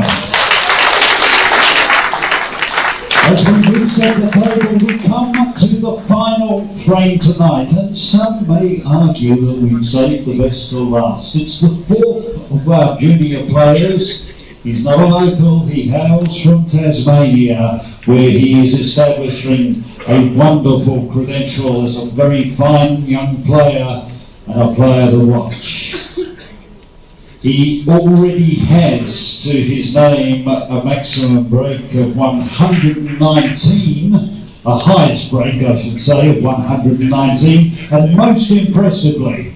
As we reset the table, we come to the final frame tonight, and some may argue that we've saved the best till last. It's the fourth of our junior players. He's not a local, he hails from Tasmania, where he is establishing a wonderful credential as a very fine young player and a player to watch. He already has to his name a maximum break of 119, a highest break I should say of 119, and most impressively,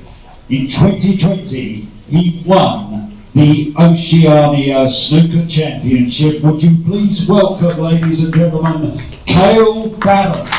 in 2020 he won the Oceania Snooker Championship. Would you please welcome, ladies and gentlemen, Cale Barrett.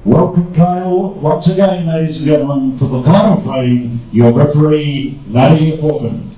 Welcome, Kyle. Once again, ladies and gentlemen, for the final frame, your referee, Nadia Foreman.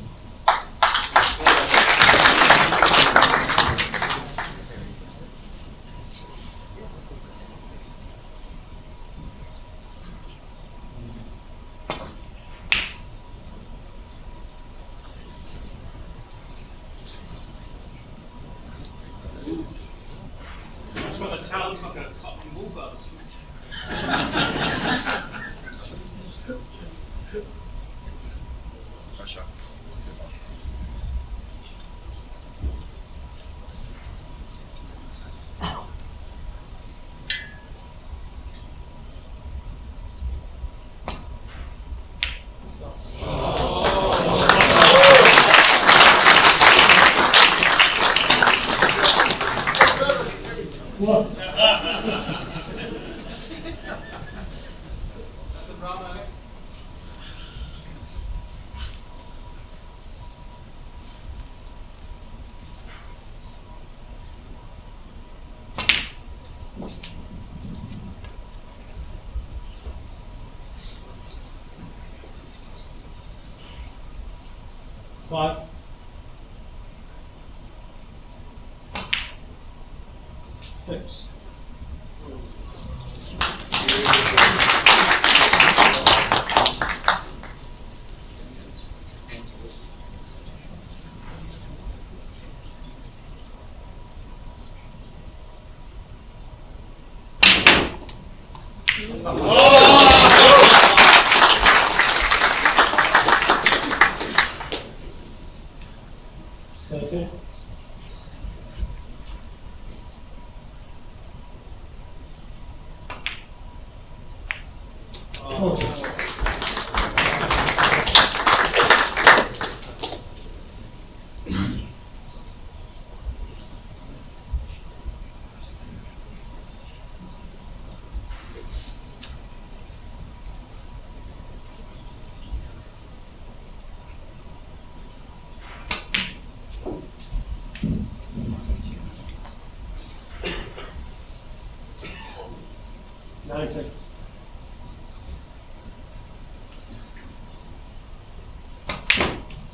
5. 6.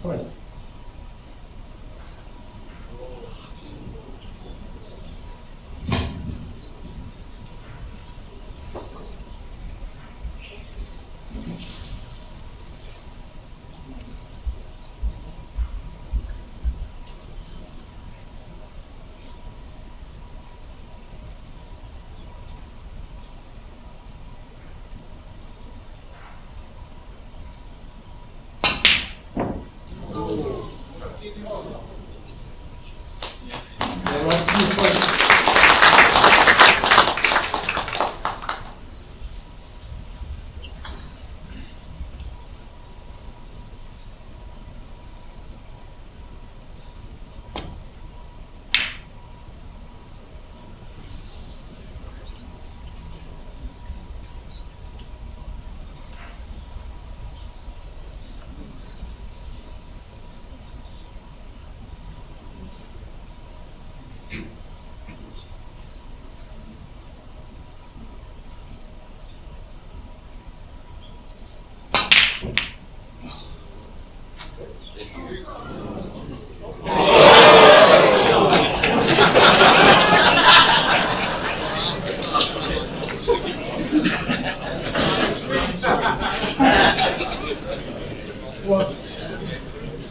Correct.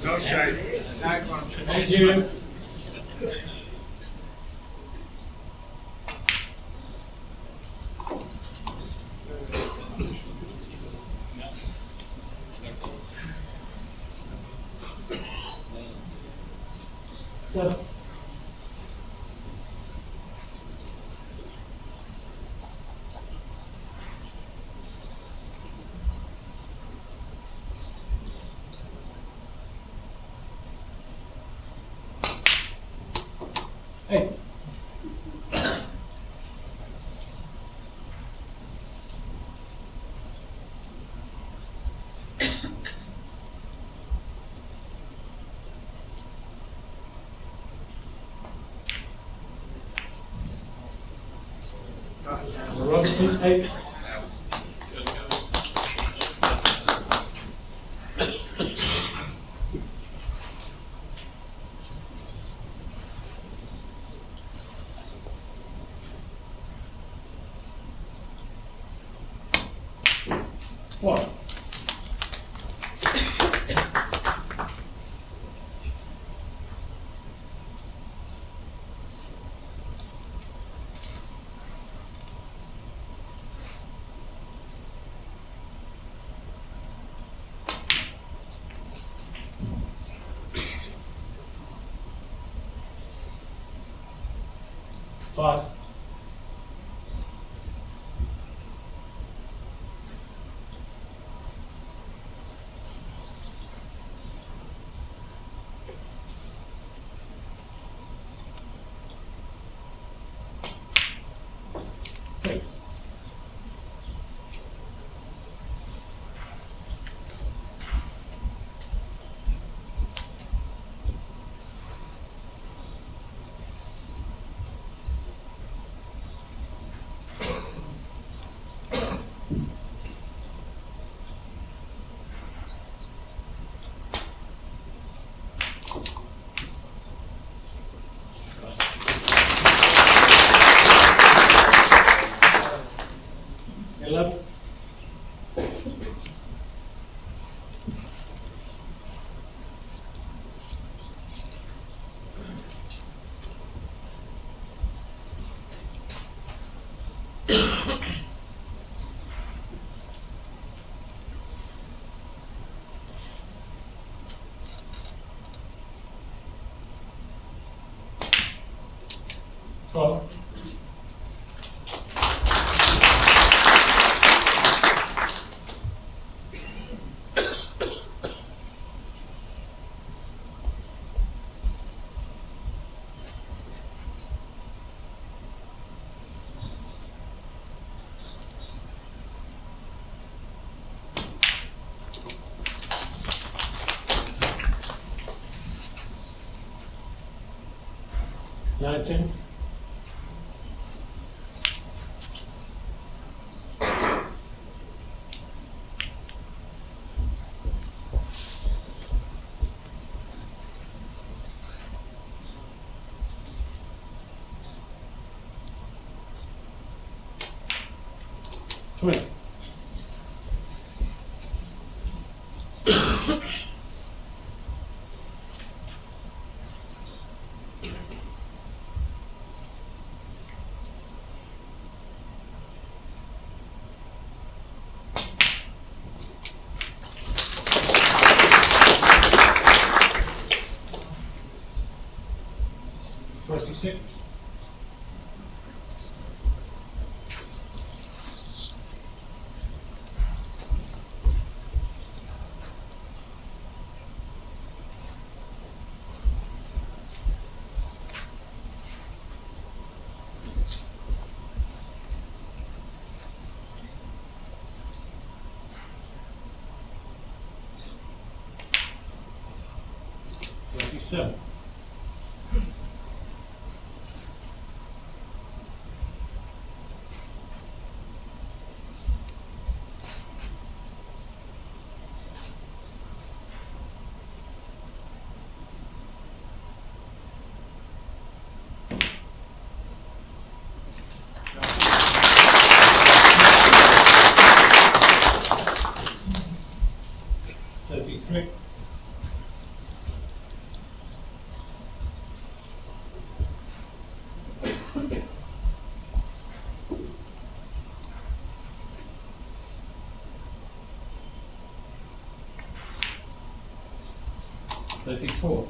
No shade. Thank you. So, 8. Robertson, 8. What? Five. 6. 37. Well, $19. $20. $26. $27. $33. $34.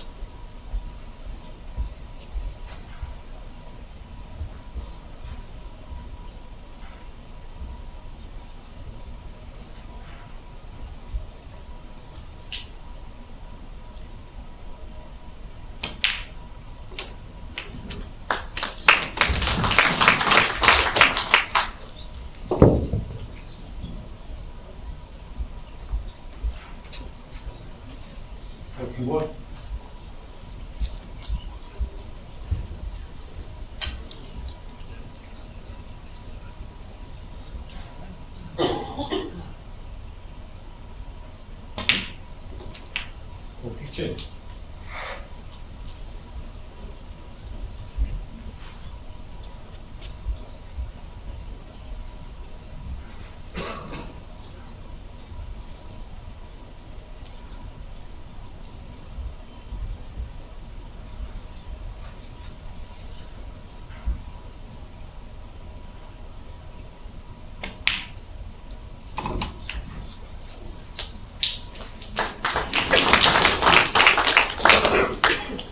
$41. $42.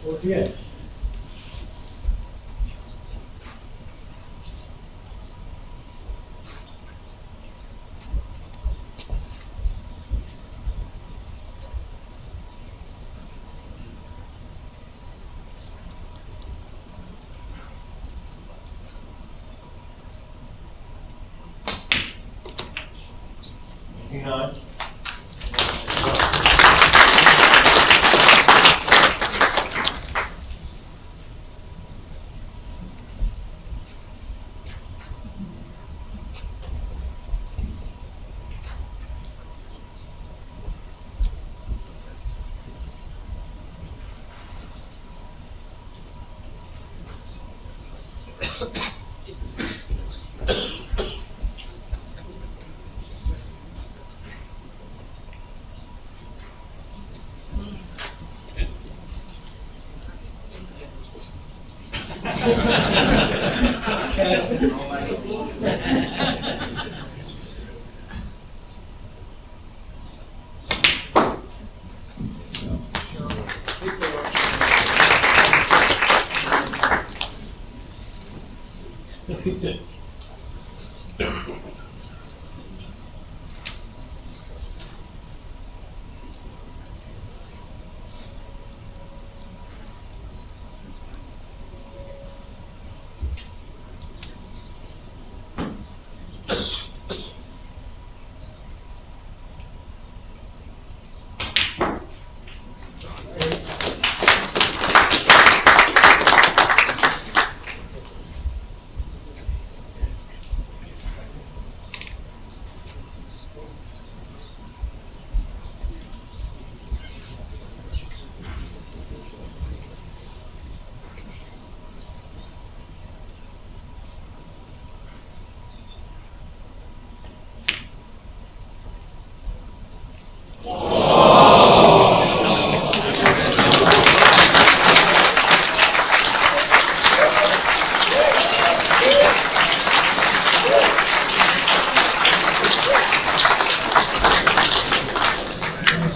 $48. $59.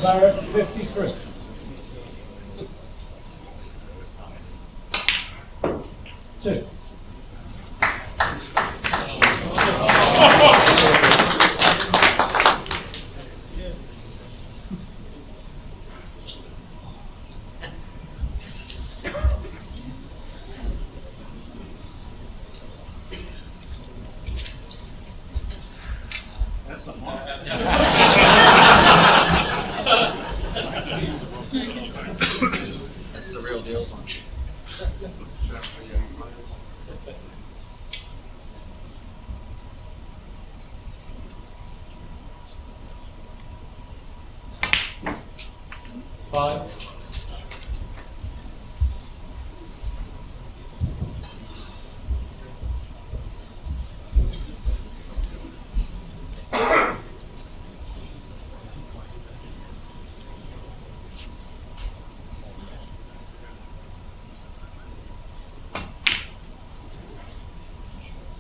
Barrett, 53. Two. That's not That's the real deal one. five.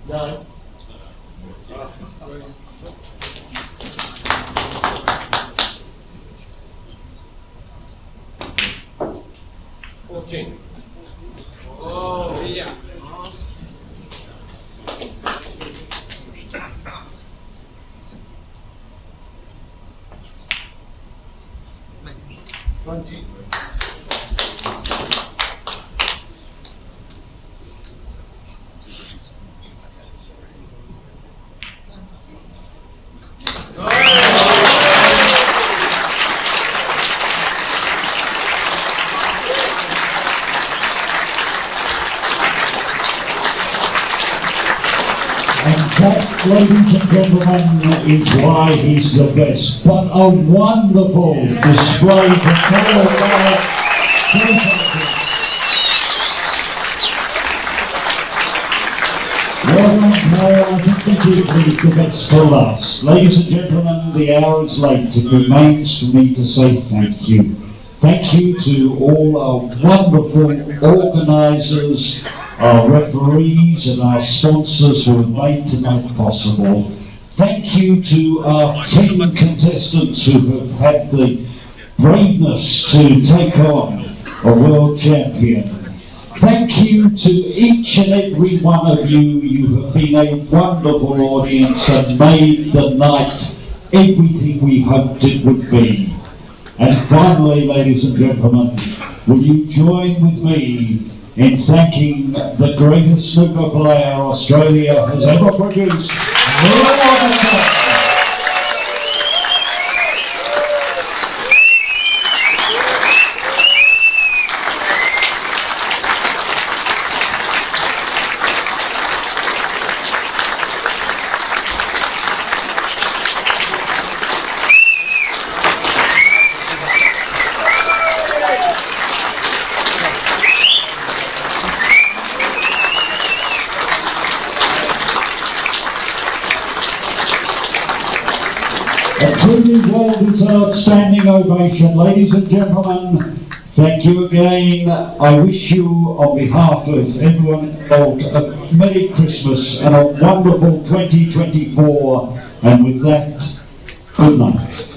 Nine. 14. Oh, yeah. 20. And that, ladies and gentlemen, is why he's the best. But a wonderful display to follow by. Well done, Claire. I think we did leave the best for last. Ladies and gentlemen, the hour is late. It remains for me to say thank you. Thank you to all our wonderful organisers, our referees and our sponsors who have made tonight possible. Thank you to our 10 contestants who have had the braveness to take on a world champion. Thank you to each and every one of you. You have been a wonderful audience and made the night everything we hoped it would be. And finally, ladies and gentlemen, will you join with me in thanking the greatest snooker player Australia has ever produced, Robertson. A truly well-deserved standing ovation. Ladies and gentlemen, thank you again. I wish you, on behalf of everyone involved, a Merry Christmas and a wonderful 2024. And with that, good night.